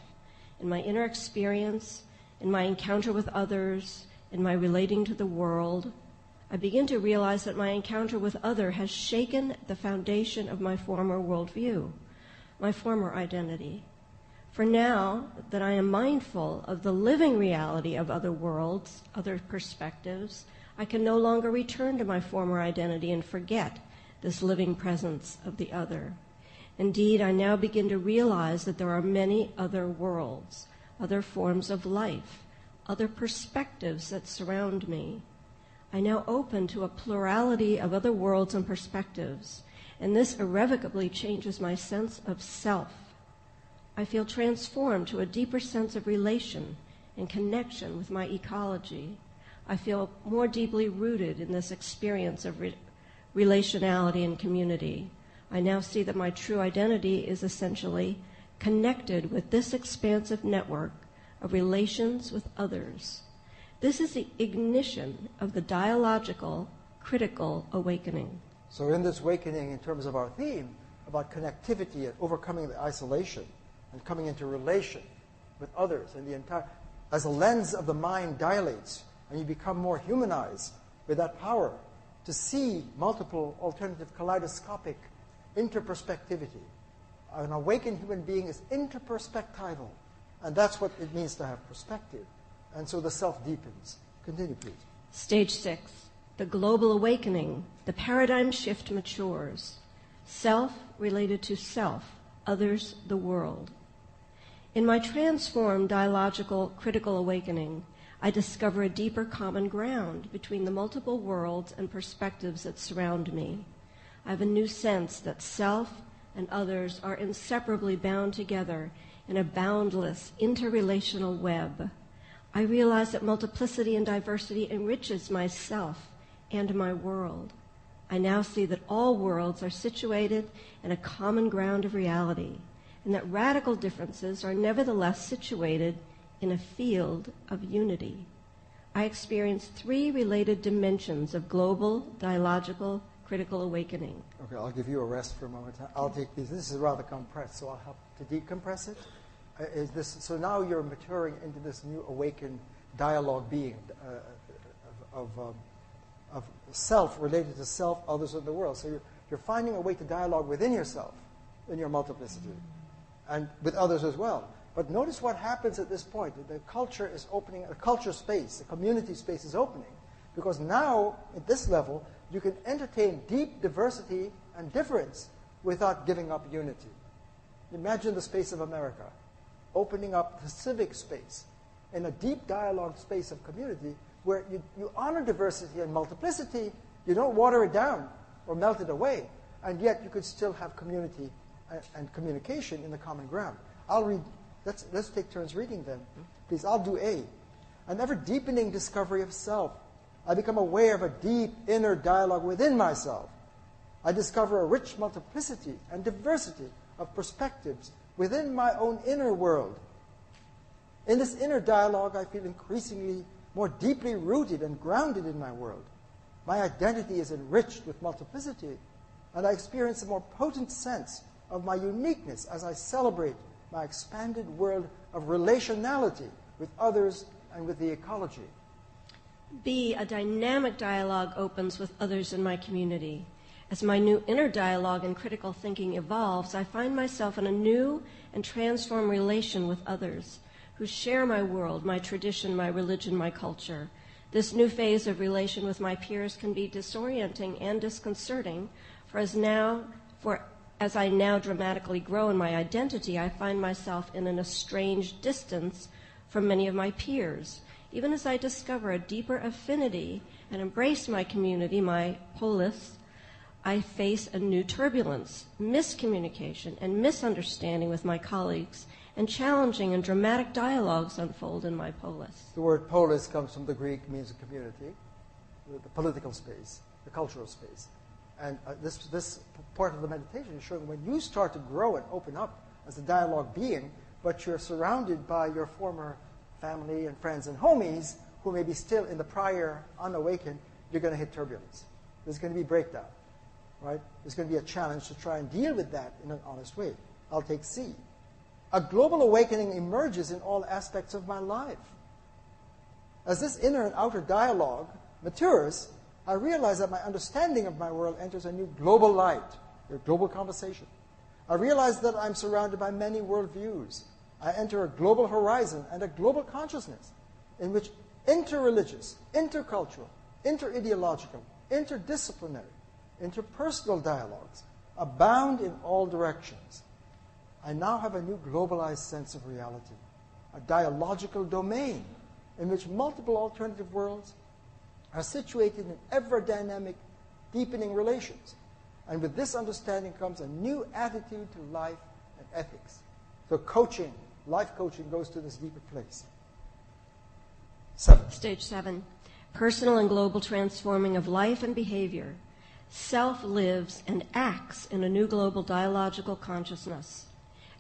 [SPEAKER 3] in my inner experience, in my encounter with others, in my relating to the world. I begin to realize that my encounter with other has shaken the foundation of my former worldview, my former identity. For now that I am mindful of the living reality of other worlds, other perspectives, I can no longer return to my former identity and forget this living presence of the other. Indeed, I now begin to realize that there are many other worlds, other forms of life, other perspectives that surround me. I now open to a plurality of other worlds and perspectives, and this irrevocably changes my sense of self. I feel transformed to a deeper sense of relation and connection with my ecology. I feel more deeply rooted in this experience of relationality and community. I now see that my true identity is essentially connected with this expansive network of relations with others. This is the ignition of the dialogical, critical awakening.
[SPEAKER 2] So in this awakening, in terms of our theme about connectivity and overcoming the isolation and coming into relation with others, and the entire, as the lens of the mind dilates and you become more humanized with that power to see multiple alternative kaleidoscopic interperspectivity. An awakened human being is interperspectival, and that's what it means to have perspective. And so the self deepens. Continue, please.
[SPEAKER 3] Stage 6, the global awakening, the paradigm shift matures. Self related to self, others the world. In my transformed dialogical critical awakening, I discover a deeper common ground between the multiple worlds and perspectives that surround me. I have a new sense that self and others are inseparably bound together in a boundless interrelational web. I realize that multiplicity and diversity enriches myself and my world. I now see that all worlds are situated in a common ground of reality, and that radical differences are nevertheless situated in a field of unity. I experience 3 related dimensions of global, dialogical, critical awakening.
[SPEAKER 2] Okay, I'll give you a rest for a moment. I'll take these. This is rather compressed, so I'll help to decompress it. So now you're maturing into this new awakened dialogue being of self related to self, others, and the world. So you're finding a way to dialogue within yourself, in your multiplicity, and with others as well. But notice what happens at this point. The culture is opening, a culture space, the community space is opening, because now, at this level, you can entertain deep diversity and difference without giving up unity. Imagine the space of America, opening up the civic space in a deep dialogue space of community where you honor diversity and multiplicity, you don't water it down or melt it away, and yet you could still have community and communication in the common ground. I'll read, let's take turns reading then. Please, I'll do A. An ever-deepening discovery of self. I become aware of a deep inner dialogue within myself. I discover a rich multiplicity and diversity of perspectives within my own inner world. In this inner dialogue, I feel increasingly more deeply rooted and grounded in my world. My identity is enriched with multiplicity, and I experience a more potent sense of my uniqueness as I celebrate my expanded world of relationality with others and with the ecology.
[SPEAKER 3] B, a dynamic dialogue opens with others in my community. As my new inner dialogue and critical thinking evolves, I find myself in a new and transformed relation with others who share my world, my tradition, my religion, my culture. This new phase of relation with my peers can be disorienting and disconcerting, for as I now dramatically grow in my identity, I find myself in an estranged distance from many of my peers. Even as I discover a deeper affinity and embrace my community, my polis, I face a new turbulence, miscommunication, and misunderstanding with my colleagues, and challenging and dramatic dialogues unfold in my polis.
[SPEAKER 2] The word polis comes from the Greek, means a community, the political space, the cultural space. And this part of the meditation is showing when you start to grow and open up as a dialogue being, but you're surrounded by your former family and friends and homies who may be still in the prior unawakened, you're going to hit turbulence. There's going to be breakdown, right? There's going to be a challenge to try and deal with that in an honest way. I'll take C. A global awakening emerges in all aspects of my life. As this inner and outer dialogue matures, I realize that my understanding of my world enters a new global light, a global conversation. I realize that I'm surrounded by many worldviews. I enter a global horizon and a global consciousness in which interreligious, intercultural, interideological, interdisciplinary, interpersonal dialogues abound in all directions. I now have a new globalized sense of reality, a dialogical domain in which multiple alternative worlds are situated in ever-dynamic, deepening relations. And with this understanding comes a new attitude to life and ethics. So coaching, life coaching, goes to this deeper place. 7.
[SPEAKER 3] Stage 7, personal and global transforming of life and behavior. Self lives and acts in a new global dialogical consciousness.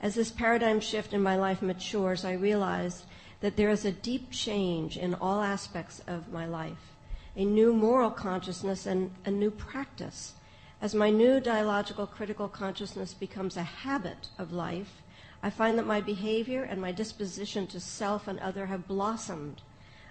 [SPEAKER 3] As this paradigm shift in my life matures, I realize that there is a deep change in all aspects of my life, a new moral consciousness and a new practice. As my new dialogical critical consciousness becomes a habit of life, I find that my behavior and my disposition to self and other have blossomed.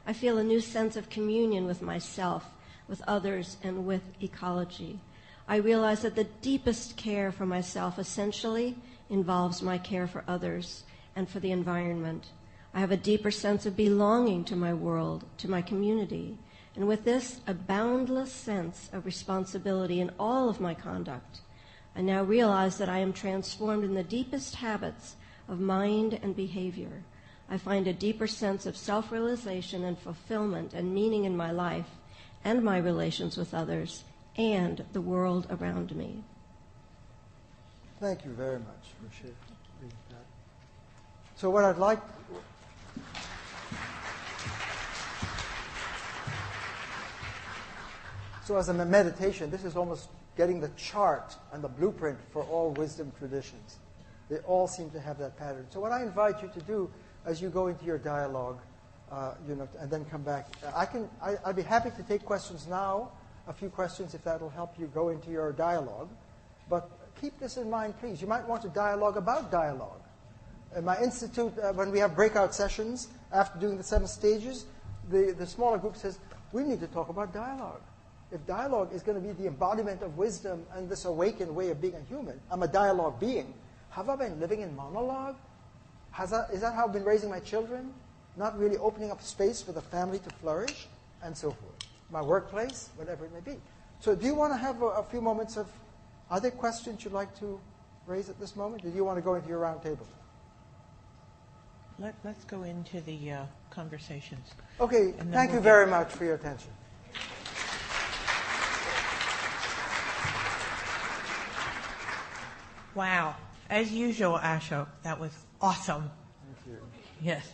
[SPEAKER 3] I feel a new sense of communion with myself, with others, and with ecology. I realize that the deepest care for myself essentially involves my care for others and for the environment. I have a deeper sense of belonging to my world, to my community, and with this, a boundless sense of responsibility in all of my conduct. I now realize that I am transformed in the deepest habits of mind and behavior. I find a deeper sense of self-realization and fulfillment and meaning in my life and my relations with others and the world around me.
[SPEAKER 2] Thank you very much for sharing that. So what I'd like... So as a meditation, this is almost getting the chart and the blueprint for all wisdom traditions. They all seem to have that pattern. So what I invite you to do as you go into your dialogue, and then come back, I'd be happy to take questions now, a few questions if that'll help you go into your dialogue. But keep this in mind, please. You might want to dialogue about dialogue. In my institute, when we have breakout sessions, after doing the 7 stages, the smaller group says, we need to talk about dialogue. If dialogue is going to be the embodiment of wisdom and this awakened way of being a human, I'm a dialogue being. Have I been living in monologue? Is that how I've been raising my children? Not really opening up space for the family to flourish, and so forth. My workplace, whatever it may be. So do you want to have a few moments of other questions you'd like to raise at this moment? Or do you want to go into your round table?
[SPEAKER 1] Let's go into the conversations.
[SPEAKER 2] Okay, thank you very much for your attention.
[SPEAKER 1] Wow. As usual, Ashok, that was awesome.
[SPEAKER 2] Thank you.
[SPEAKER 1] Yes.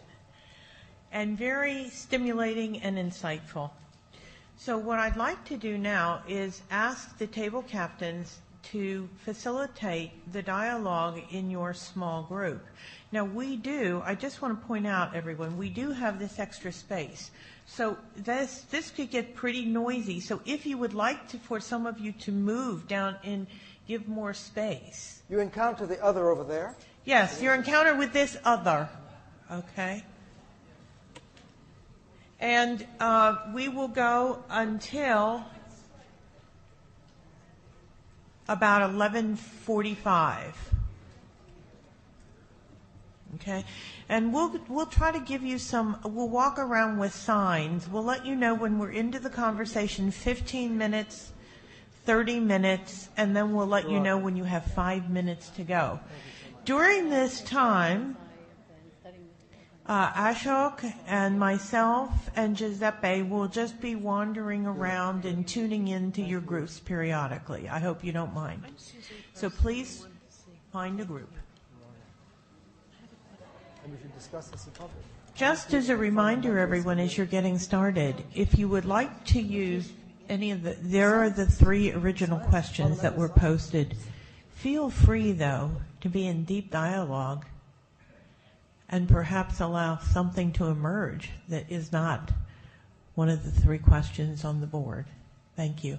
[SPEAKER 1] And very stimulating and insightful. So what I'd like to do now is ask the table captains to facilitate the dialogue in your small group. Now I just want to point out, everyone, we do have this extra space. So this could get pretty noisy. So if you would like for some of you to move down and give more space.
[SPEAKER 2] You encounter the other over there?
[SPEAKER 1] Yes, your encounter with this other. Okay. And we will go until about 11:45. Okay, and we'll try to give you we'll walk around with signs. We'll let you know when we're into the conversation, 15 minutes, 30 minutes, and then we'll let you know when you have 5 minutes to go. During this time, Ashok and myself and Giuseppe will just be wandering around and tuning into your groups periodically. I hope you don't mind. So please find a group.
[SPEAKER 2] And we should discuss this in public.
[SPEAKER 1] Just as a reminder, everyone, as you're getting started, if you would like to use any of there are the 3 original questions that were posted. Feel free, though, to be in deep dialogue and perhaps allow something to emerge that is not one of the 3 questions on the board. Thank you.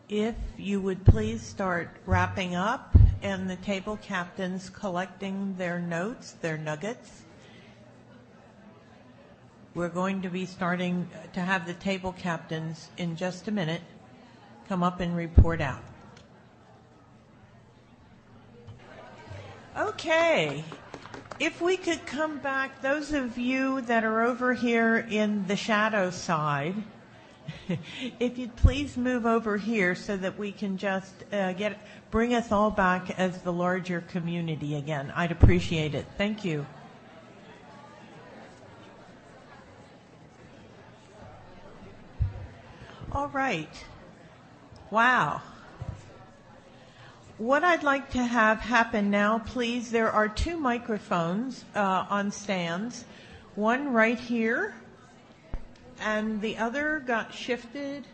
[SPEAKER 1] If you would please start wrapping up and the table captains collecting their notes, their nuggets. We're going to be starting to have the table captains in just a minute come up and report out. Okay, if we could come back, those of you that are over here in the shadow side, if you'd please move over here so that we can just bring us all back as the larger community again. I'd appreciate it. Thank you. All right. Wow. What I'd like to have happen now, please, there are 2 microphones on stands. One right here, and the other got shifted.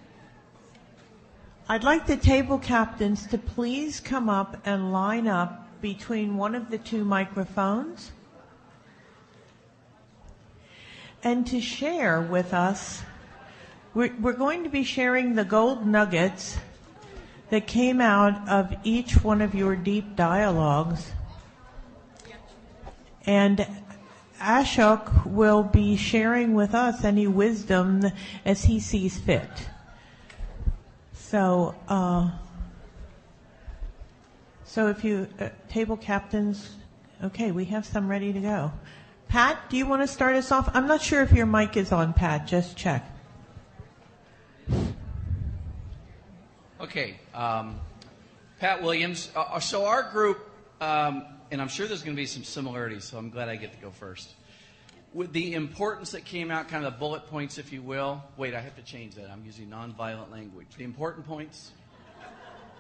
[SPEAKER 1] I'd like the table captains to please come up and line up between one of the 2 microphones and to share with us. We're going to be sharing the gold nuggets that came out of each one of your deep dialogues. And Ashok will be sharing with us any wisdom as he sees fit. So if you, table captains, okay, we have some ready to go. Pat, do you want to start us off? I'm not sure if your mic is on, Pat. Just check.
[SPEAKER 4] Okay, Pat Williams. So our group, and I'm sure there's going to be some similarities, so I'm glad I get to go first. With the importance that came out, kind of the bullet points, if you will. Wait, I have to change that. I'm using nonviolent language. The important points,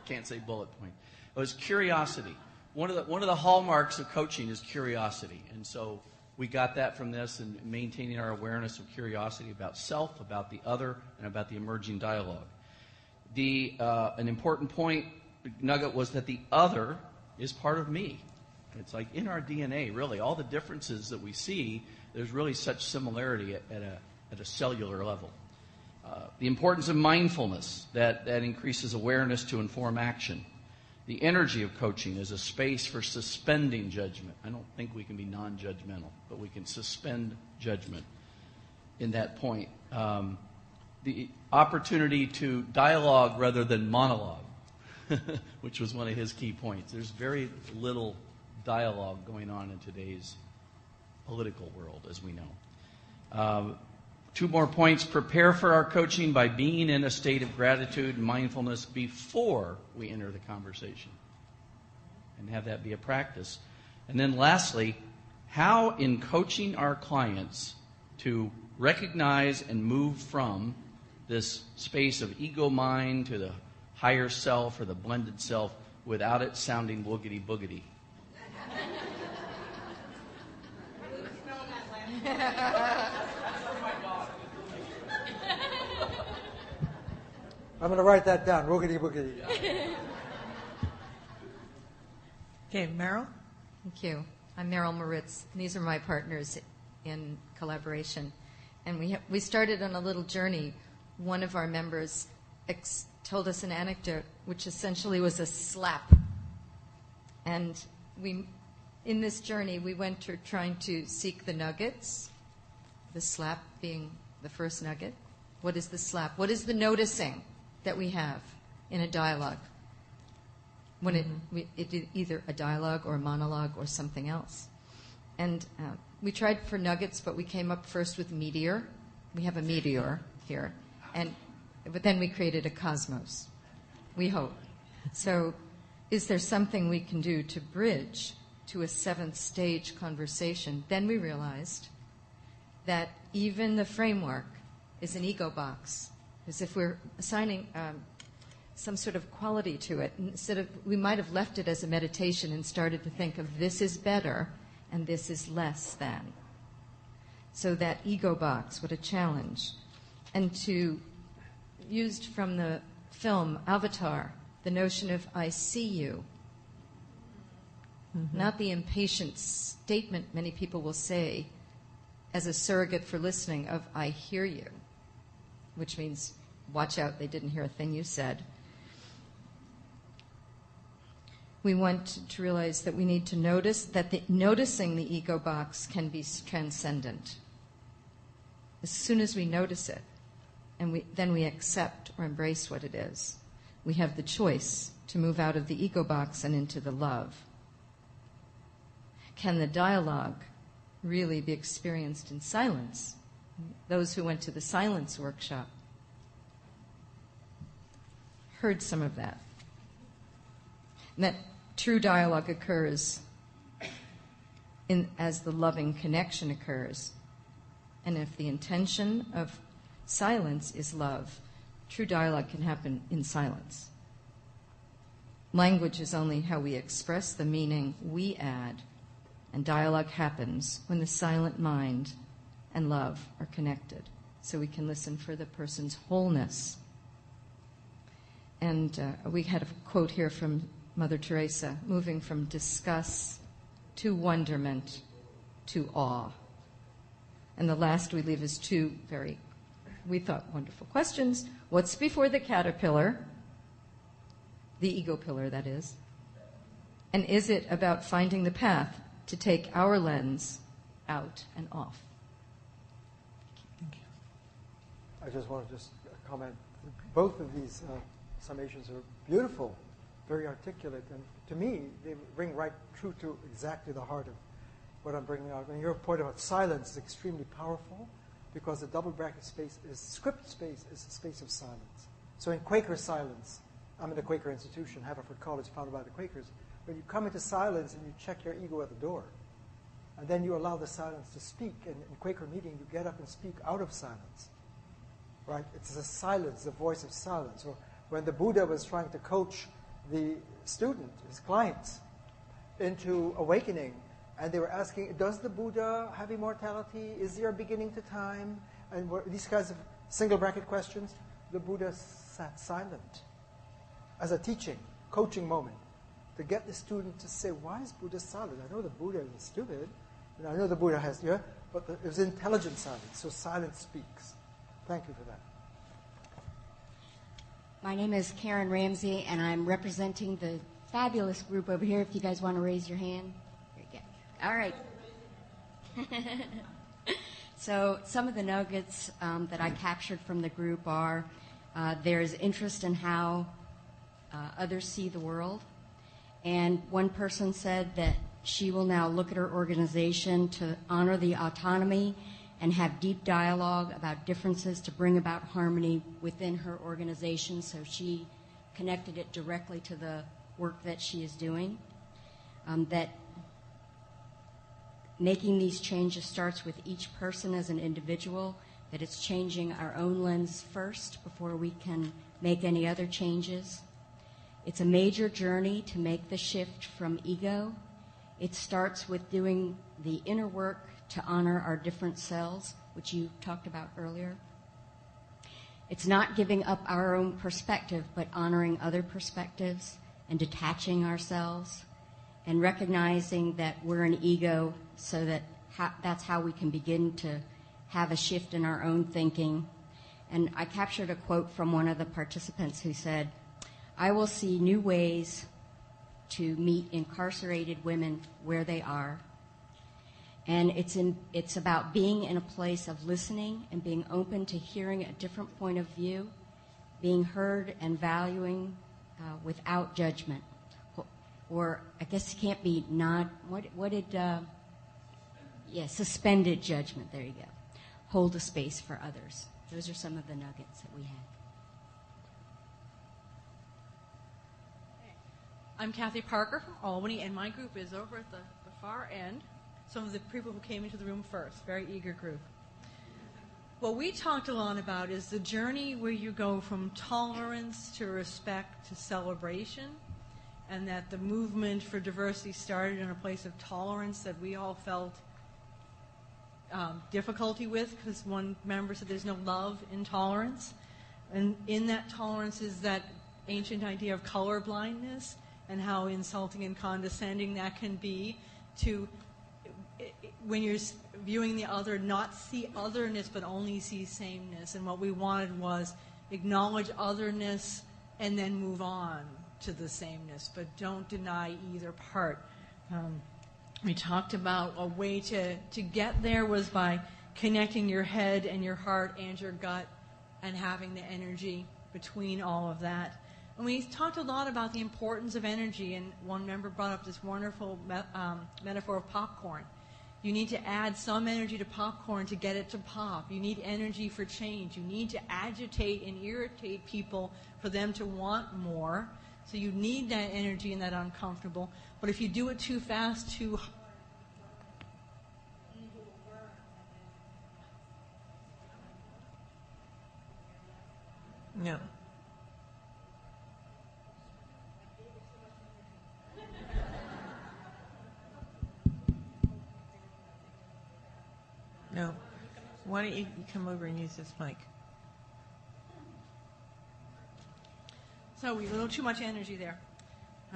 [SPEAKER 4] can't say bullet point. It was curiosity. One of the hallmarks of coaching is curiosity, and so we got that from this and maintaining our awareness of curiosity about self, about the other, and about the emerging dialogue. An important point nugget was that the other is part of me. It's like in our DNA, really. All the differences that we see, there's really such similarity at a cellular level. The importance of mindfulness, that increases awareness to inform action. The energy of coaching is a space for suspending judgment. I don't think we can be non-judgmental, but we can suspend judgment in that point. The opportunity to dialogue rather than monologue, which was one of his key points. There's very little dialogue going on in today's political world, as we know. 2 more points. Prepare for our coaching by being in a state of gratitude and mindfulness before we enter the conversation, and have that be a practice. And then lastly, how in coaching our clients to recognize and move from this space of ego mind to the higher self or the blended self without it sounding woogity boogity.
[SPEAKER 2] I'm going to write that down, woogity boogity.
[SPEAKER 1] Okay, Meryl?
[SPEAKER 5] Thank you. I'm Meryl Moritz. These are my partners in collaboration. And we started on a little journey. One of our members told us an anecdote, which essentially was a slap. And in this journey, we went to trying to seek the nuggets, the slap being the first nugget. What is the slap? What is the noticing that we have in a dialogue? When it either a dialogue or a monologue or something else. And we tried for nuggets, but we came up first with meteor. We have a meteor here. But then we created a cosmos, we hope. So is there something we can do to bridge to a seventh stage conversation, then we realized that even the framework is an ego box, as if we're assigning some sort of quality to it. Instead of, we might have left it as a meditation and started to think of this is better and this is less than. So that ego box, what a challenge. And to, used from the film Avatar, the notion of I see you. Mm-hmm. Not the impatient statement many people will say as a surrogate for listening of I hear you, which means watch out, they didn't hear a thing you said. We want to realize that we need to notice that noticing the ego box can be transcendent. As soon as we notice it, and then we accept or embrace what it is, we have the choice to move out of the ego box and into the love. Can the dialogue really be experienced in silence? Those who went to the silence workshop heard some of that. And that true dialogue occurs as the loving connection occurs. And if the intention of silence is love, true dialogue can happen in silence. Language is only how we express the meaning we add, and dialogue happens when the silent mind and love are connected, so we can listen for the person's wholeness. And we had a quote here from Mother Teresa, moving from disgust to wonderment to awe. And the last we leave is two very, we thought, wonderful questions. What's before the caterpillar? The ego pillar, that is. And is it about finding the path to take our lens out and off?
[SPEAKER 2] I just want to comment. Both of these summations are beautiful, very articulate, and to me, they ring right true to exactly the heart of what I'm bringing out. And your point about silence is extremely powerful, because the double bracket space is, script space is a space of silence. So in Quaker silence, I'm in the Quaker institution, Haverford College, founded by the Quakers. When you come into silence and you check your ego at the door, and then you allow the silence to speak, and in Quaker meeting, you get up and speak out of silence. Right? It's a silence, the voice of silence. Or when the Buddha was trying to coach the student, his clients, into awakening, and they were asking, does the Buddha have immortality? Is there a beginning to time? And these kinds of single bracket questions, the Buddha sat silent as a teaching, coaching moment, to get the student to say, why is Buddha silent? I know the Buddha is stupid, and I know the Buddha has, but it was intelligent silence, so silence speaks. Thank you for that.
[SPEAKER 6] My name is Karen Ramsey, and I'm representing the fabulous group over here. If you guys want to raise your hand. There you go. All right. So some of the nuggets that I captured from the group are there's interest in how others see the world. And one person said that she will now look at her organization to honor the autonomy and have deep dialogue about differences to bring about harmony within her organization. So she connected it directly to the work that she is doing. That making these changes starts with each person as an individual, that it's changing our own lens first before we can make any other changes. It's a major journey to make the shift from ego. It starts with doing the inner work to honor our different selves, which you talked about earlier. It's not giving up our own perspective, but honoring other perspectives and detaching ourselves and recognizing that we're an ego, so that that's how we can begin to have a shift in our own thinking. And I captured a quote from one of the participants who said, I will see new ways to meet incarcerated women where they are. And it's about being in a place of listening and being open to hearing a different point of view, being heard and valuing without judgment. Or I guess it can't be suspended judgment. There you go. Hold a space for others. Those are some of the nuggets that we had.
[SPEAKER 7] I'm Kathy Parker from Albany, and my group is over at the far end, some of the people who came into the room first, very eager group. What we talked a lot about is the journey where you go from tolerance to respect to celebration, and that the movement for diversity started in a place of tolerance that we all felt difficulty with, because one member said there's no love in tolerance. And in that tolerance is that ancient idea of color blindness and how insulting and condescending that can be to, when you're viewing the other, not see otherness but only see sameness. And what we wanted was acknowledge otherness and then move on to the sameness, but don't deny either part. We talked about a way to get there was by connecting your head and your heart and your gut and having the energy between all of that. And we talked a lot about the importance of energy, and one member brought up this wonderful metaphor of popcorn. You need to add some energy to popcorn to get it to pop. You need energy for change. You need to agitate and irritate people for them to want more. So you need that energy and that uncomfortable. But if you do it too fast, too hard,
[SPEAKER 1] No. No. Why don't you come over and use this mic?
[SPEAKER 7] So we a little too much energy there.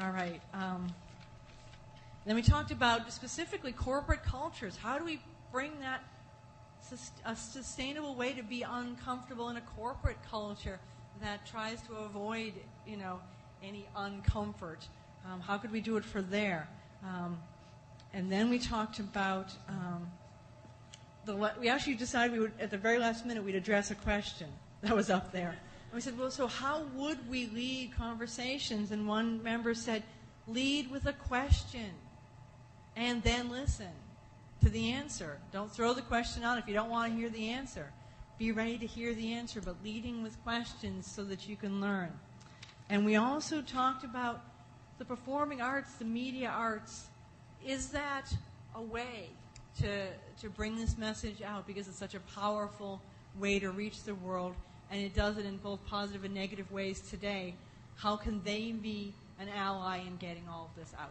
[SPEAKER 7] All right. Then we talked about specifically corporate cultures. How do we bring that a sustainable way to be uncomfortable in a corporate culture that tries to avoid, any uncomfort? How could we do it for there? And then we talked about we actually decided we would, at the very last minute, we'd address a question that was up there. And we said, well, so how would we lead conversations? And one member said, lead with a question and then listen to the answer. Don't throw the question out if you don't want to hear the answer. Be ready to hear the answer, but leading with questions so that you can learn. And we also talked about the performing arts, the media arts. Is that a way to bring this message out, because it's such a powerful way to reach the world, and it does it in both positive and negative ways today? How can they be an ally in getting all of this out?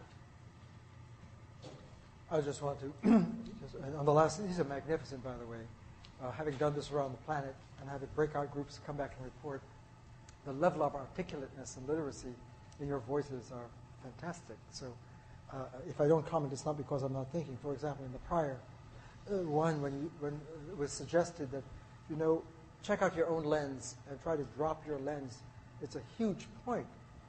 [SPEAKER 2] I just want to, on the last, these are magnificent, by the way. Having done this around the planet and having breakout groups come back and report, the level of articulateness and literacy in your voices are fantastic. So if I don't comment, it's not because I'm not thinking. For example, in the prior one, when it was suggested that, check out your own lens and try to drop your lens, it's a huge point,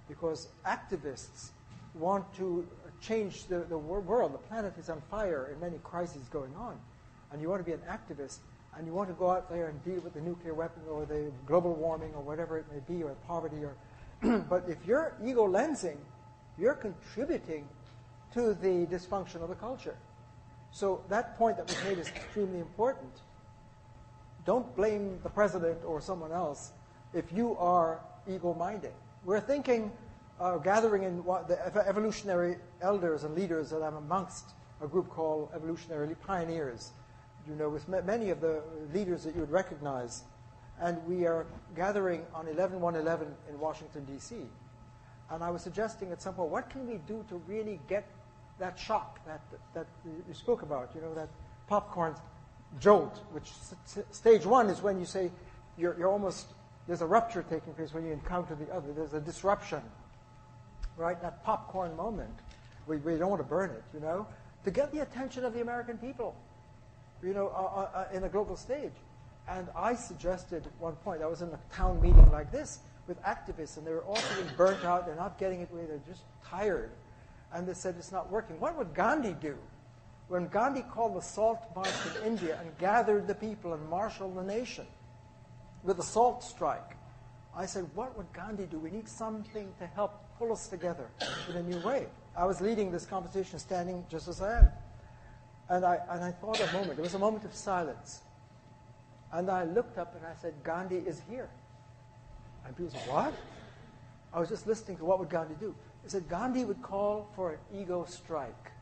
[SPEAKER 2] because activists want to change the world. The planet is on fire and many crises going on. And you want to be an activist, and you want to go out there and deal with the nuclear weapon or the global warming or whatever it may be, or poverty. But if you're ego lensing, you're contributing to the dysfunction of the culture. So that point that was made is extremely important. Don't blame the president or someone else if you are ego-minded. We're thinking, gathering in the evolutionary elders and leaders that I'm amongst a group called Evolutionary Pioneers, with many of the leaders that you would recognize. And we are gathering on 11/1/11 in Washington, D.C. And I was suggesting at some point, what can we do to really get that shock that you spoke about, that popcorn jolt, which stage one is when you say you're almost, there's a rupture taking place when you encounter the other. There's a disruption, right? That popcorn moment. We don't want to burn it, to get the attention of the American people, in a global stage. And I suggested at one point, I was in a town meeting like this with activists, and they were all feeling burnt out. They're not getting it away. They're just tired. And they said, it's not working. What would Gandhi do? When Gandhi called the salt march in India and gathered the people and marshaled the nation with the salt strike, I said, what would Gandhi do? We need something to help pull us together in a new way. I was leading this conversation standing just as I am. And I thought a moment. There was a moment of silence. And I looked up and I said, Gandhi is here. And people said, what? I was just listening to what would Gandhi do. I said, Gandhi would call for an ego strike.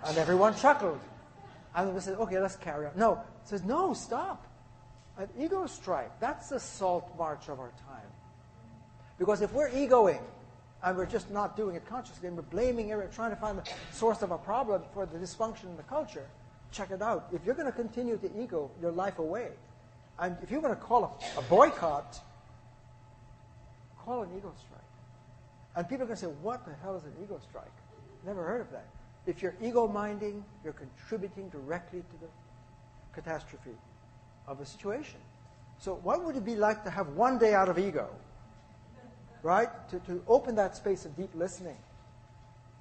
[SPEAKER 2] And everyone chuckled. And we said, okay, let's carry on. No, it says, no, stop. An ego strike, that's the salt march of our time. Because if we're egoing, and we're just not doing it consciously, and we're blaming, trying to find the source of a problem for the dysfunction in the culture, check it out. If you're going to continue to ego your life away, and if you're going to call a boycott, call an ego strike. And people are going to say, what the hell is an ego strike? Never heard of that. If you're ego-minding, you're contributing directly to the catastrophe of a situation. So what would it be like to have one day out of ego? Right? To open that space of deep listening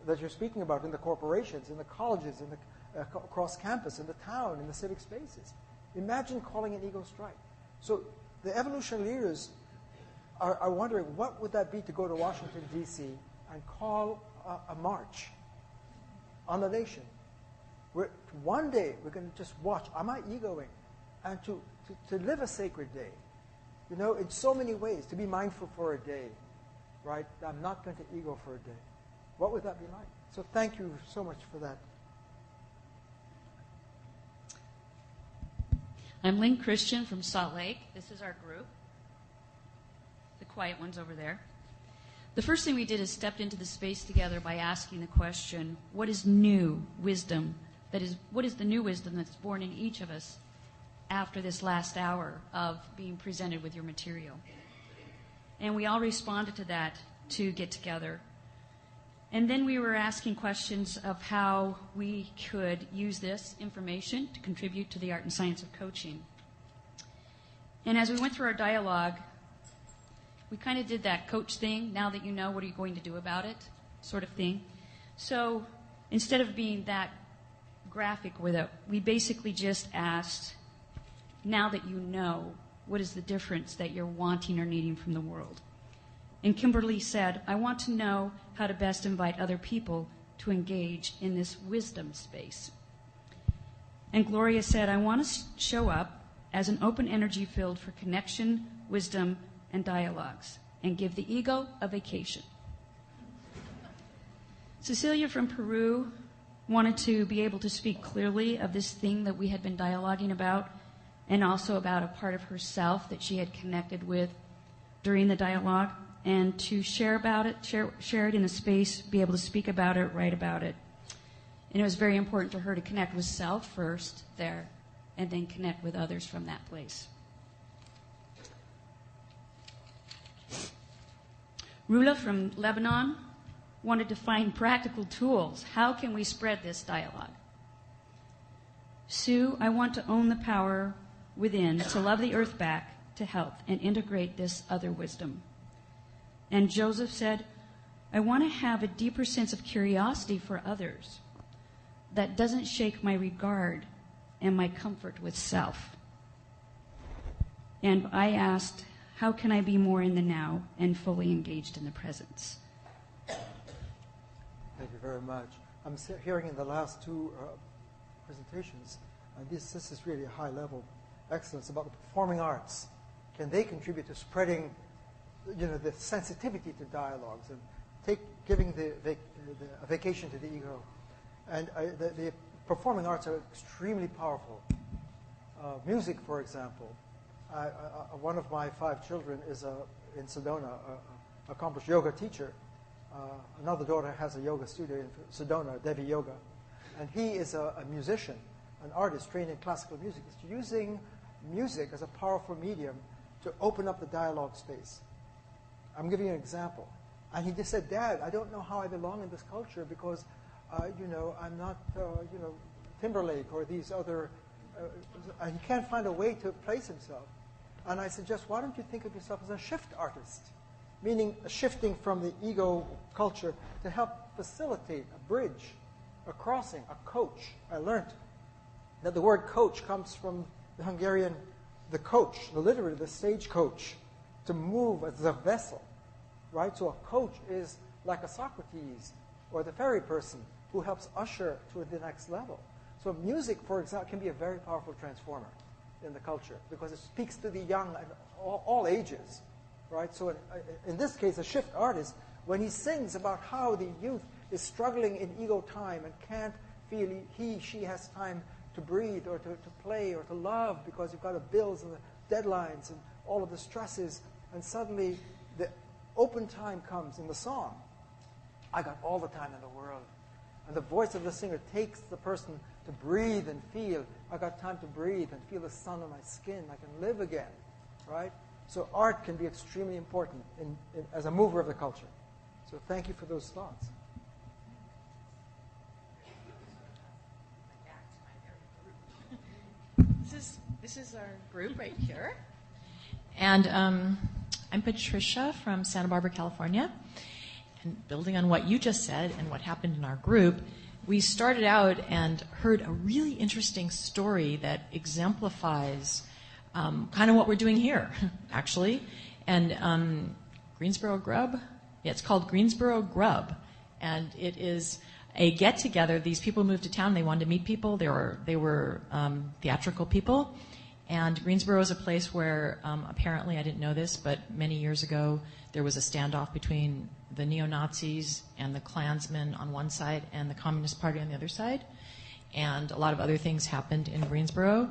[SPEAKER 2] that you're speaking about in the corporations, in the colleges, in the across campus, in the town, in the civic spaces. Imagine calling an ego strike. So the evolutionary leaders are wondering, what would that be to go to Washington, D.C. and call a march on the nation? One day we're going to just watch, am I egoing? And to live a sacred day. You know, in so many ways, to be mindful for a day. Right? I'm not going to ego for a day. What would that be like? So thank you so much for that.
[SPEAKER 8] I'm Lynn Christian from Salt Lake. This is our group. The quiet ones over there. The first thing we did is stepped into the space together by asking the question, what is new wisdom? That is, what is the new wisdom that's born in each of us after this last hour of being presented with your material? And we all responded to that to get together. And then we were asking questions of how we could use this information to contribute to the art and science of coaching. And as we went through our dialogue, we kind of did that coach thing, now that you know, what are you going to do about it, sort of thing. So instead of being that graphic with it, we basically just asked, now that you know, what is the difference that you're wanting or needing from the world? And Kimberly said, I want to know how to best invite other people to engage in this wisdom space. And Gloria said, I want to show up as an open energy field for connection, wisdom, and dialogues, and give the ego a vacation. Cecilia from Peru wanted to be able to speak clearly of this thing that we had been dialoguing about, and also about a part of herself that she had connected with during the dialogue, and to share about it, share it in a space, be able to speak about it, write about it. And it was very important to her to connect with self first there, and then connect with others from that place. Rula from Lebanon wanted to find practical tools. How can we spread this dialogue? Sue, I want to own the power within to love the earth back to health and integrate this other wisdom. And Joseph said, I want to have a deeper sense of curiosity for others that doesn't shake my regard and my comfort with self. And I asked, how can I be more in the now and fully engaged in the presence?
[SPEAKER 2] Thank you very much. I'm hearing in the last two presentations, this is really a high level excellence about the performing arts. Can they contribute to spreading, the sensitivity to dialogues and giving a vacation to the ego? And the performing arts are extremely powerful. Music, for example. One of my 5 children is in Sedona, an accomplished yoga teacher. Another daughter has a yoga studio in Sedona, Devi Yoga. And he is a musician, an artist trained in classical music. He's using music as a powerful medium to open up the dialogue space. I'm giving you an example. And he just said, Dad, I don't know how I belong in this culture because, I'm not, Timberlake or these other, he can't find a way to place himself. And I suggest, why don't you think of yourself as a shift artist? Meaning shifting from the ego culture to help facilitate a bridge, a crossing, a coach. I learned that the word coach comes from the Hungarian, the coach, literally the stagecoach, to move as a vessel, right? So a coach is like a Socrates or the ferry person who helps usher to the next level. So music, for example, can be a very powerful transformer in the culture because it speaks to the young and all ages, right? So in this case, a shift artist, when he sings about how the youth is struggling in ego time and can't feel she has time to breathe or to play or to love, because you've got the bills and the deadlines and all of the stresses, and suddenly the open time comes in the song. I got all the time in the world. And the voice of the singer takes the person to breathe and feel. I got time to breathe and feel the sun on my skin. I can live again, right? So art can be extremely important as a mover of the culture. So thank you for those thoughts.
[SPEAKER 9] This is our group right here. And I'm Patricia from Santa Barbara, California. And building on what you just said and what happened in our group, we started out and heard a really interesting story that exemplifies kind of what we're doing here, actually. And Greensboro Grub? Yeah, it's called Greensboro Grub. And it is a get-together. These people moved to town. They wanted to meet people. They were theatrical people. And Greensboro is a place where, apparently, I didn't know this, but many years ago, there was a standoff between the neo-Nazis and the Klansmen on one side and the Communist Party on the other side. And a lot of other things happened in Greensboro.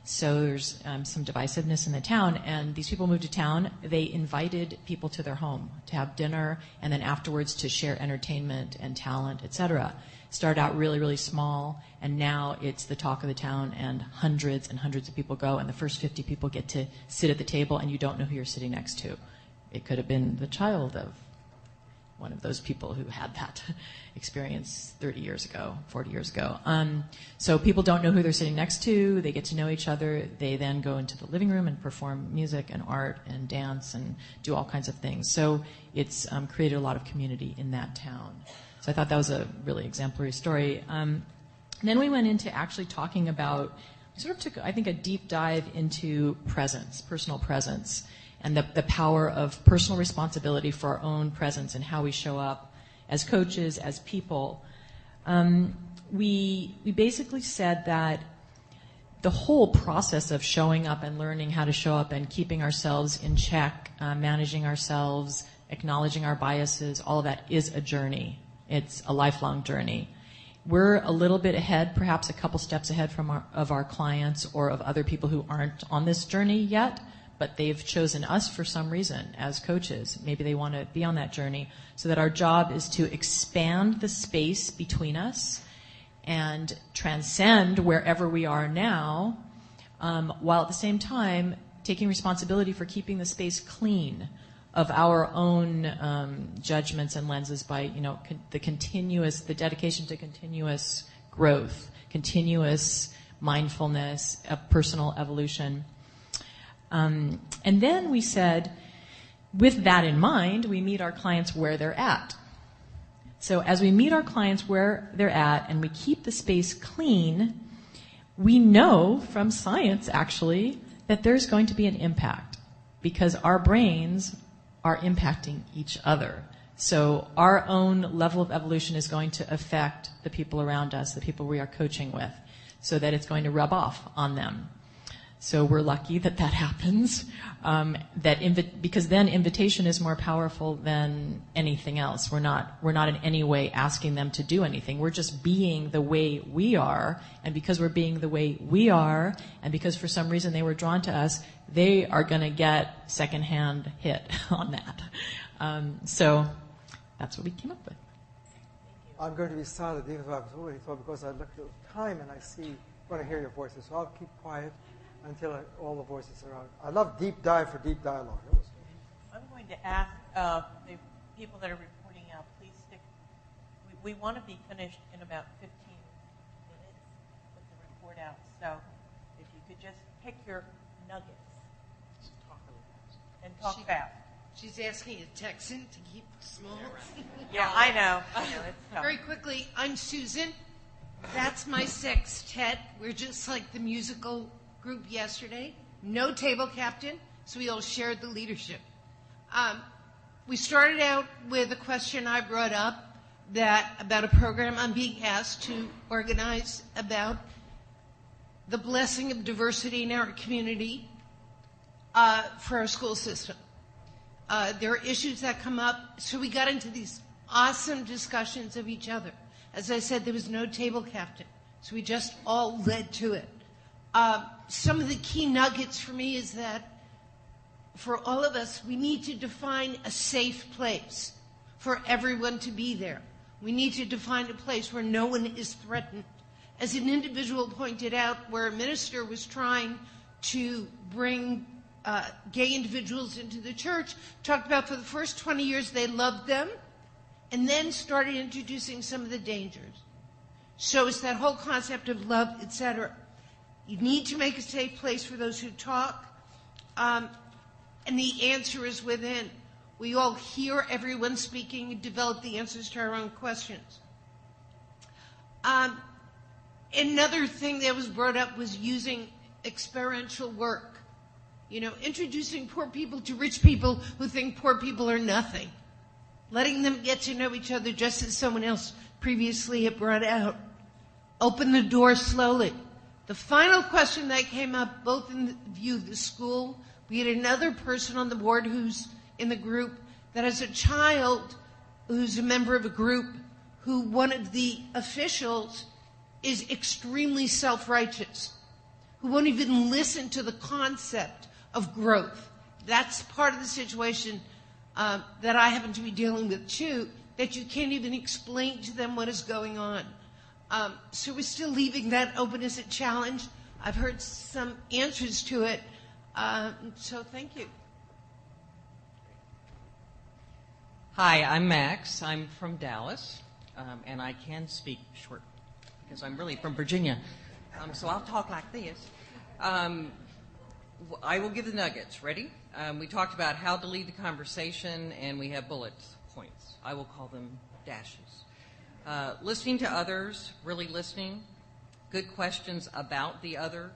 [SPEAKER 9] So there's some divisiveness in the town. And these people moved to town. They invited people to their home to have dinner, and then afterwards to share entertainment and talent, etc. Started out really, really small, and now it's the talk of the town, and hundreds of people go, and the first 50 people get to sit at the table, and you don't know who you're sitting next to. It could have been the child of one of those people who had that experience 30 years ago, 40 years ago. So people don't know who they're sitting next to. They get to know each other. They then go into the living room and perform music and art and dance and do all kinds of things. So it's created a lot of community in that town. So I thought that was a really exemplary story. Then we went into actually talking about, we sort of took, I think, a deep dive into presence, personal presence, and the power of personal responsibility for our own presence and how we show up as coaches, as people. We basically said that the whole process of showing up and learning how to show up and keeping ourselves in check, managing ourselves, acknowledging our biases, all of that is a journey. It's a lifelong journey. We're a little bit ahead, perhaps a couple steps ahead of our clients or of other people who aren't on this journey yet, but they've chosen us for some reason as coaches. Maybe they want to be on that journey, so that our job is to expand the space between us and transcend wherever we are now, while at the same time taking responsibility for keeping the space clean of our own judgments and lenses by, the dedication to continuous growth, continuous mindfulness, personal evolution. And then we said, with that in mind, we meet our clients where they're at. So as we meet our clients where they're at and we keep the space clean, we know from science, actually, that there's going to be an impact, because our brains are impacting each other. So our own level of evolution is going to affect the people around us, the people we are coaching with, so that it's going to rub off on them. So we're lucky that happens, because then invitation is more powerful than anything else. We're not in any way asking them to do anything. We're just being the way we are, and because we're being the way we are, and because for some reason they were drawn to us, they are going to get secondhand hit on that. So that's what we came up with.
[SPEAKER 2] I'm going to be silent, even though I was already thought, because I look at the time and I want to hear your voices. So I'll keep quiet until all the voices are out. I love deep dive for deep dialogue.
[SPEAKER 1] I'm going to ask the people that are reporting out, please stick. We want to be finished in about 15 minutes with the report out. So if you could just pick your nuggets and talk fast.
[SPEAKER 10] She's asking a Texan to keep it small.
[SPEAKER 1] Yeah, I know. It's tough.
[SPEAKER 10] Very quickly, I'm Susan. That's my sextet. We're just like the musical group yesterday. No table captain, so we all shared the leadership. We started out with a question I brought up about a program I'm being asked to organize about the blessing of diversity in our community for our school system. There are issues that come up, so we got into these awesome discussions of each other As I said, there was no table captain, so we just all led to it. Some of the key nuggets for me is that for all of us, we need to define a safe place for everyone to be there. We need to define a place where no one is threatened. As an individual pointed out, where a minister was trying to bring gay individuals into the church, talked about for the first 20 years they loved them, and then started introducing some of the dangers. So it's that whole concept of love, etc. You need to make a safe place for those who talk, and the answer is within. We all hear everyone speaking and develop the answers to our own questions. Another thing that was brought up was using experiential work. You know, introducing poor people to rich people who think poor people are nothing. Letting them get to know each other, just as someone else previously had brought out. Open the door slowly. The final question that came up, both in the view of the school, we had another person on the board who's in the group that has a child who's a member of a group who one of the officials is extremely self-righteous, who won't even listen to the concept of growth. That's part of the situation that I happen to be dealing with too, that you can't even explain to them what is going on. So we're still leaving that open as a challenge. I've heard some answers to it, so thank you.
[SPEAKER 11] Hi, I'm Max. I'm from Dallas, and I can speak short because I'm really from Virginia. So I'll talk like this. I will give the nuggets. Ready? We talked about how to lead the conversation, and we have bullet points. I will call them dashes. Listening to others, really listening. Good questions about the other.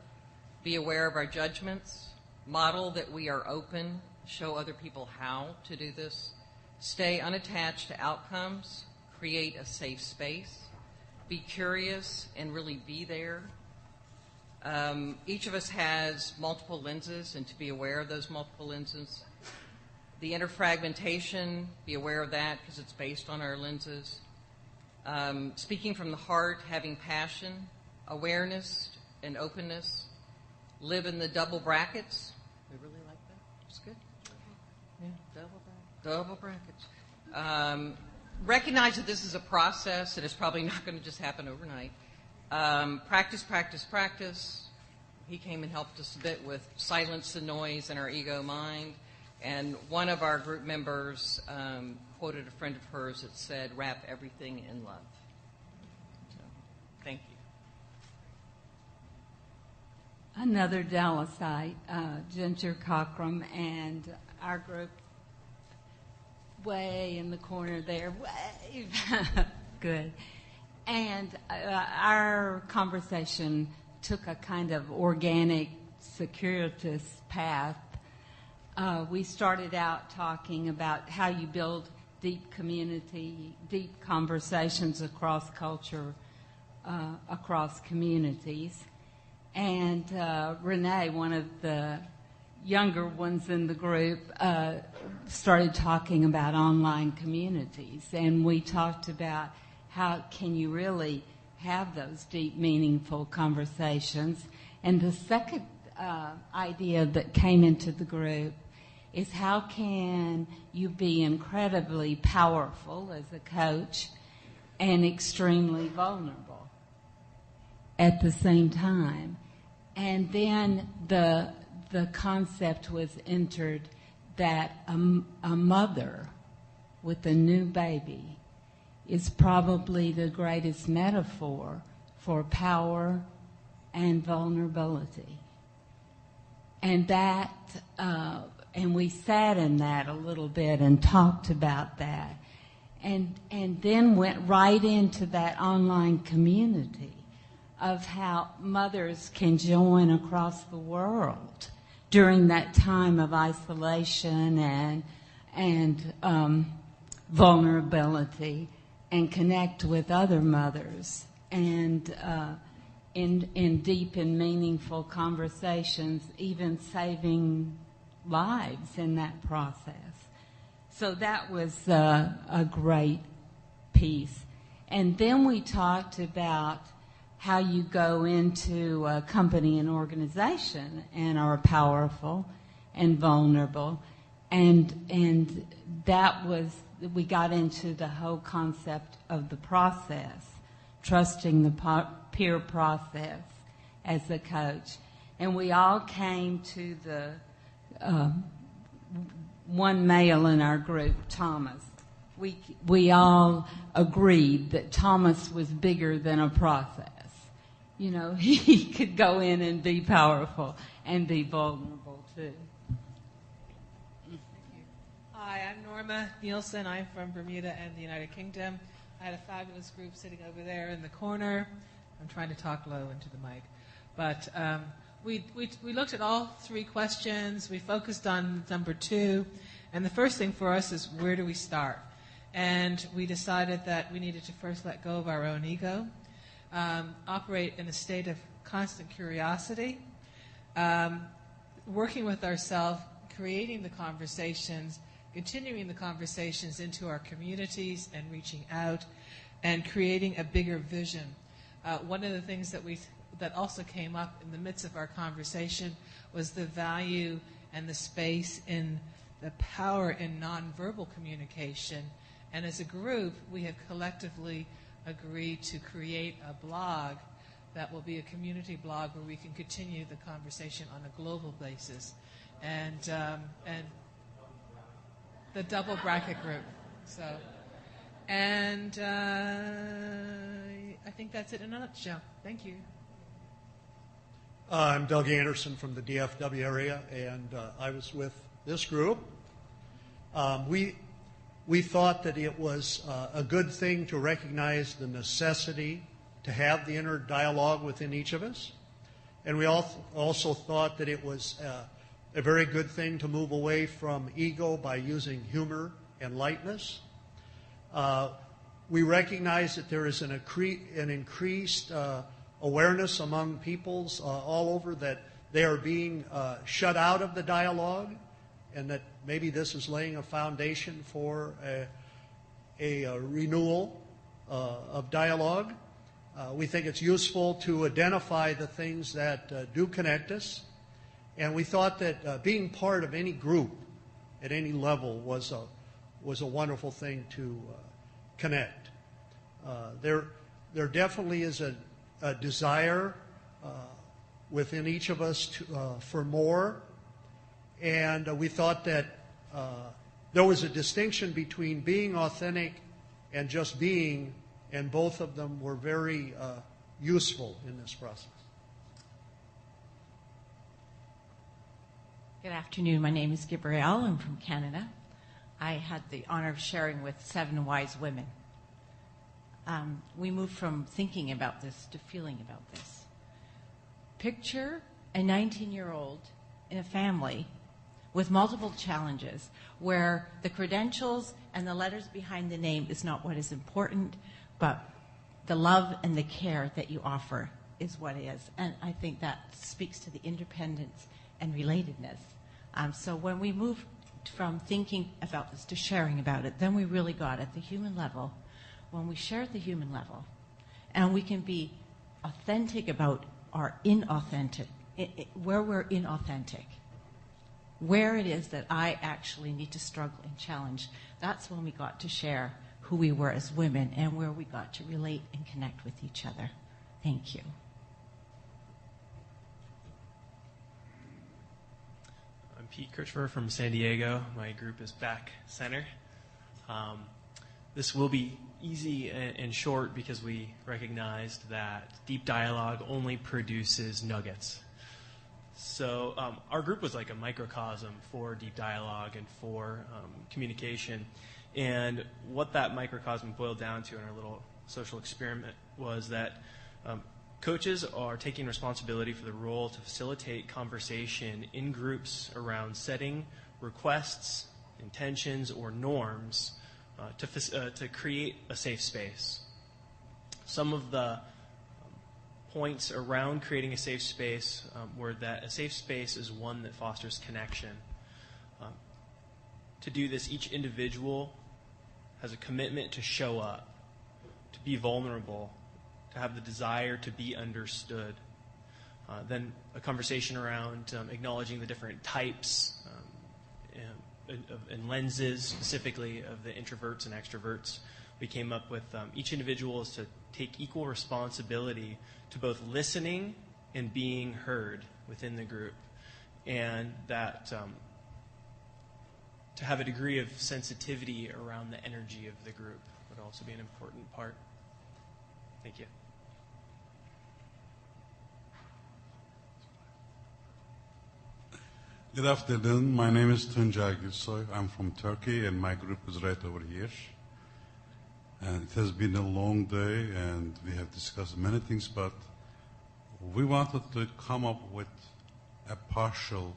[SPEAKER 11] Be aware of our judgments. Model that we are open. Show other people how to do this. Stay unattached to outcomes. Create a safe space. Be curious and really be there. Each of us has multiple lenses, and to be aware of those multiple lenses. The inner fragmentation, be aware of that because it's based on our lenses. Speaking from the heart, having passion, awareness, and openness. Live in the double brackets. We really like that. It's good. Yeah, double brackets. Recognize that this is a process and it's probably not going to just happen overnight. Practice, practice, practice. He came and helped us a bit with silence the noise in our ego mind. And one of our group members quoted a friend of hers that said, wrap everything in love. So, thank you.
[SPEAKER 12] Another Dallasite, Ginger Cockrum, and our group way in the corner there, way good. And our conversation took a kind of organic, circuitous path. We started out talking about how you build deep community, deep conversations across culture, across communities. And Renee, one of the younger ones in the group, started talking about online communities. And we talked about how can you really have those deep, meaningful conversations. And the second idea that came into the group is how can you be incredibly powerful as a coach and extremely vulnerable at the same time. And then the concept was entered that a mother with a new baby is probably the greatest metaphor for power and vulnerability. And that, and we sat in that a little bit and talked about that, and then went right into that online community of how mothers can join across the world during that time of isolation and vulnerability, and connect with other mothers, and in deep and meaningful conversations, even saving lives in that process. So that was a great piece. And then we talked about how you go into a company and organization and are powerful and vulnerable. And that was, we got into the whole concept of the process, trusting the peer process as a coach. And we all came to the one male in our group, Thomas. We all agreed that Thomas was bigger than a process. You know, he could go in and be powerful and be vulnerable too.
[SPEAKER 13] Hi, I'm Norma Nielsen. I'm from Bermuda and the United Kingdom. I had a fabulous group sitting over there in the corner. I'm trying to talk low into the mic. But we looked at all three questions. We focused on number 2. And the first thing for us is, where do we start? And we decided that we needed to first let go of our own ego, operate in a state of constant curiosity, working with ourselves, creating the conversations, continuing the conversations into our communities and reaching out and creating a bigger vision. One of the things that also came up in the midst of our conversation was the value and the space in the power in nonverbal communication. And as a group, we have collectively agreed to create a blog that will be a community blog where we can continue the conversation on a global basis. And the double bracket group. So, and I think that's it in a nutshell. Thank you.
[SPEAKER 14] I'm Doug Anderson from the DFW area, and I was with this group. We thought that it was a good thing to recognize the necessity to have the inner dialogue within each of us. And we also thought that it was a very good thing to move away from ego by using humor and lightness. We recognize that there is an increased awareness among peoples all over that they are being shut out of the dialogue, and that maybe this is laying a foundation for a renewal of dialogue. We think it's useful to identify the things that do connect us. And we thought that being part of any group at any level was a wonderful thing to connect. There definitely is a desire within each of us for more. And we thought that there was a distinction between being authentic and just being, and both of them were very useful in this process.
[SPEAKER 15] Good afternoon. My name is Gabrielle. I'm from Canada. I had the honor of sharing with 7 wise women. We moved from thinking about this to feeling about this. Picture a 19-year-old in a family with multiple challenges where the credentials and the letters behind the name is not what is important, but the love and the care that you offer is what is. And I think that speaks to the independence and relatedness. So when we moved from thinking about this to sharing about it, then we really got at the human level. When we share at the human level, and we can be authentic about our inauthentic, where we're inauthentic, where it is that I actually need to struggle and challenge, that's when we got to share who we were as women and where we got to relate and connect with each other. Thank you.
[SPEAKER 16] I'm Pete Kirchfer from San Diego. My group is Back Center. This will be easy and short because we recognized that deep dialogue only produces nuggets. So our group was like a microcosm for deep dialogue and for communication. And what that microcosm boiled down to in our little social experiment was that coaches are taking responsibility for the role to facilitate conversation in groups around setting requests, intentions, or norms to create a safe space. Some of the points around creating a safe space were that a safe space is one that fosters connection. To do this, each individual has a commitment to show up. to be vulnerable, to have the desire to be understood. Then a conversation around acknowledging the different types and lenses, specifically of the introverts and extroverts. We came up with each individual is to take equal responsibility to both listening and being heard within the group, and that to have a degree of sensitivity around the energy of the group would also be an important part. Thank you.
[SPEAKER 17] Good afternoon. My name is Tuncay Gülsoy. I'm from Turkey, and my group is right over here. And it has been a long day, and we have discussed many things, but we wanted to come up with a partial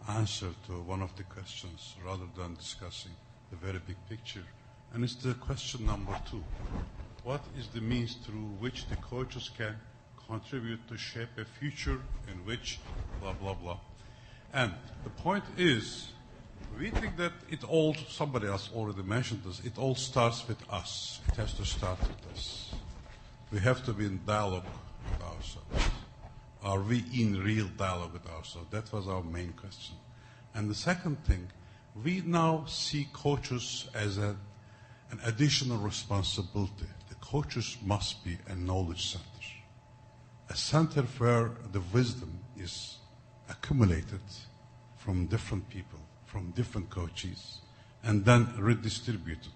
[SPEAKER 17] answer to one of the questions rather than discussing the very big picture. And it's the question number 2. What is the means through which the coaches can contribute to shape a future in which blah, blah, blah. And the point is, we think that somebody else already mentioned this, it all starts with us. It has to start with us. We have to be in dialogue with ourselves. Are we in real dialogue with ourselves? That was our main question. And the second thing, we now see coaches as an additional responsibility. The coaches must be a knowledge center. A center where the wisdom is accumulated from different people, from different coaches, and then redistributed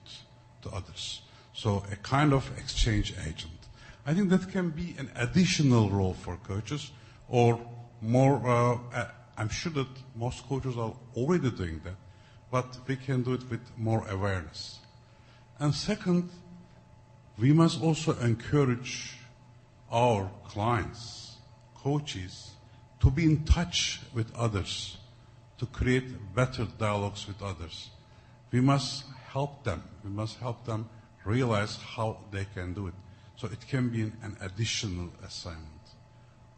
[SPEAKER 17] to others. So a kind of exchange agent. I think that can be an additional role for coaches, or more, I'm sure that most coaches are already doing that, but we can do it with more awareness. And second, we must also encourage our clients, coaches, to be in touch with others, to create better dialogues with others. We must help them. We must help them realize how they can do it. So it can be an additional assignment.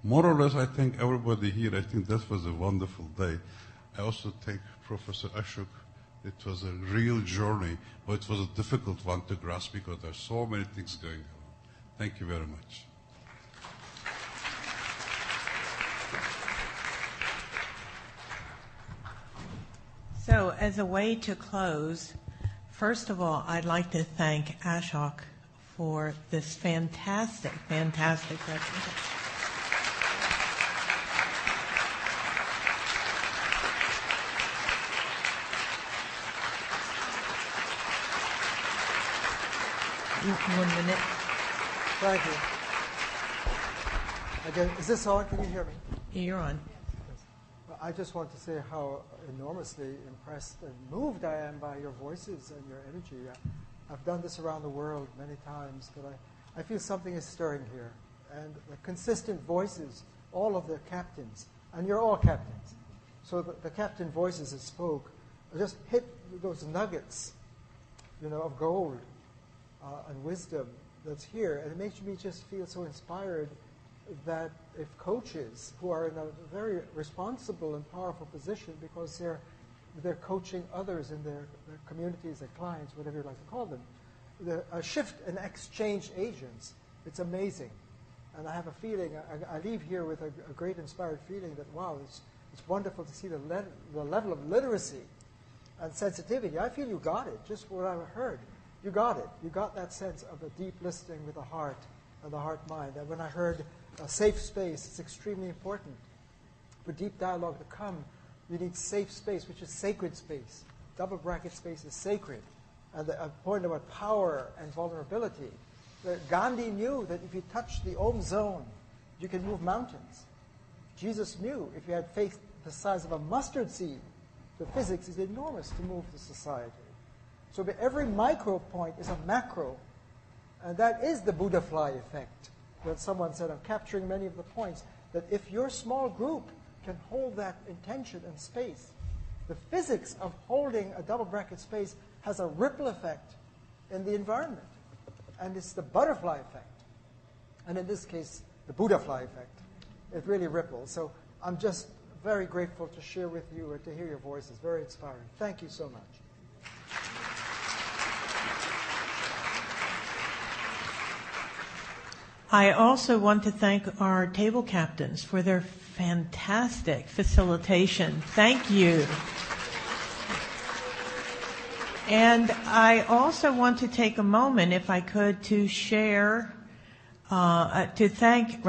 [SPEAKER 17] More or less, I think everybody here, I think that was a wonderful day. I also thank Professor Ashok. It was a real journey, but it was a difficult one to grasp because there are so many things going on. Thank you very much.
[SPEAKER 1] So, as a way to close, first of all, I'd like to thank Ashok for this fantastic, fantastic presentation. One minute.
[SPEAKER 2] Thank you. Again, is this on? Can you hear me?
[SPEAKER 1] You're on.
[SPEAKER 2] I just want to say how enormously impressed and moved I am by your voices and your energy. I've done this around the world many times, but I feel something is stirring here. And the consistent voices, all of the captains, and you're all captains. So the captain voices that spoke just hit those nuggets, of gold and wisdom that's here. And it makes me just feel so inspired that if coaches who are in a very responsible and powerful position because they're coaching others in their communities, their clients, whatever you like to call them, a shift and exchange agents, it's amazing. And I have a feeling, I leave here with a great inspired feeling that, wow, it's wonderful to see the level of literacy and sensitivity. I feel you got it, just what I heard. You got it. You got that sense of a deep listening with the heart and the heart-mind. And when I heard a safe space, it's extremely important. For deep dialogue to come, you need safe space, which is sacred space. Double bracket space is sacred. And a point about power and vulnerability. Gandhi knew that if you touch the Om zone, you can move mountains. Jesus knew if you had faith the size of a mustard seed, the physics is enormous to move the society. So every micro point is a macro. And that is the Buddha fly effect. That someone said, I'm capturing many of the points, that if your small group can hold that intention and space, the physics of holding a double bracket space has a ripple effect in the environment. And it's the butterfly effect. And in this case, the Buddha fly effect. It really ripples. So I'm just very grateful to share with you and to hear your voices. Very inspiring. Thank you so much.
[SPEAKER 1] I also want to thank our table captains for their fantastic facilitation. Thank you. And I also want to take a moment, if I could, to thank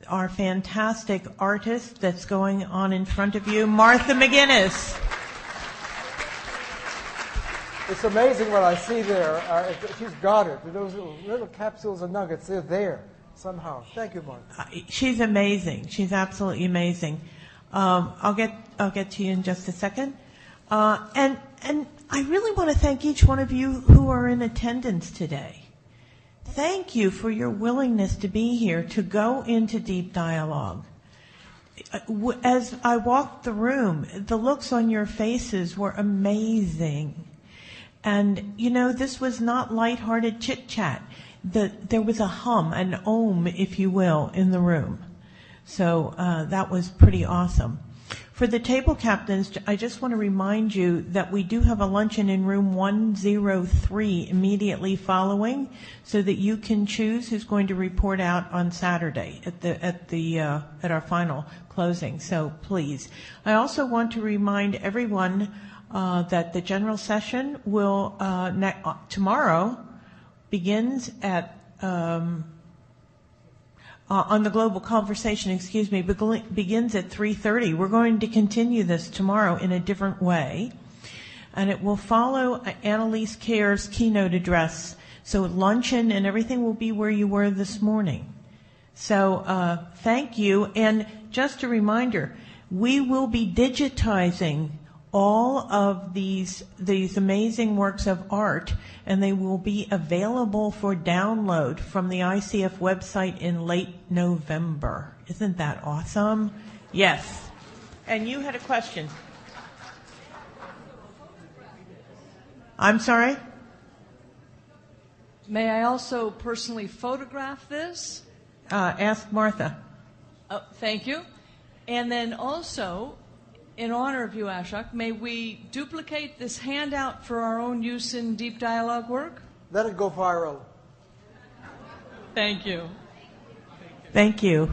[SPEAKER 1] our fantastic artist that's going on in front of you, Martha McGinnis.
[SPEAKER 2] It's amazing what I see there. She's got it. Those little capsules of nuggets, they're there somehow. Thank you, Martha.
[SPEAKER 1] She's amazing. She's absolutely amazing. I'll get to you in just a second. And I really want to thank each one of you who are in attendance today. Thank you for your willingness to be here, to go into deep dialogue. As I walked the room, the looks on your faces were amazing. And, this was not lighthearted chit-chat. There was a hum, an ohm, if you will, in the room. So that was pretty awesome. For the table captains, I just want to remind you that we do have a luncheon in room 103 immediately following, so that you can choose who's going to report out on Saturday at our final closing. So please. I also want to remind everyone that the general session will tomorrow begins at on the global conversation, begins at 3:30. We're going to continue this tomorrow in a different way, and it will follow Annalise Kerr's keynote address. So luncheon and everything will be where you were this morning. So thank you, and just a reminder, we will be digitizing all of these amazing works of art, and they will be available for download from the ICF website in late November. Isn't that awesome? Yes. And you had a question. I'm sorry?
[SPEAKER 18] May I also personally photograph this?
[SPEAKER 1] Ask Martha.
[SPEAKER 18] Oh, thank you. And then also, in honor of you, Ashok, may we duplicate this handout for our own use in deep dialogue work?
[SPEAKER 2] Let it go viral.
[SPEAKER 18] Thank you.
[SPEAKER 1] Thank you.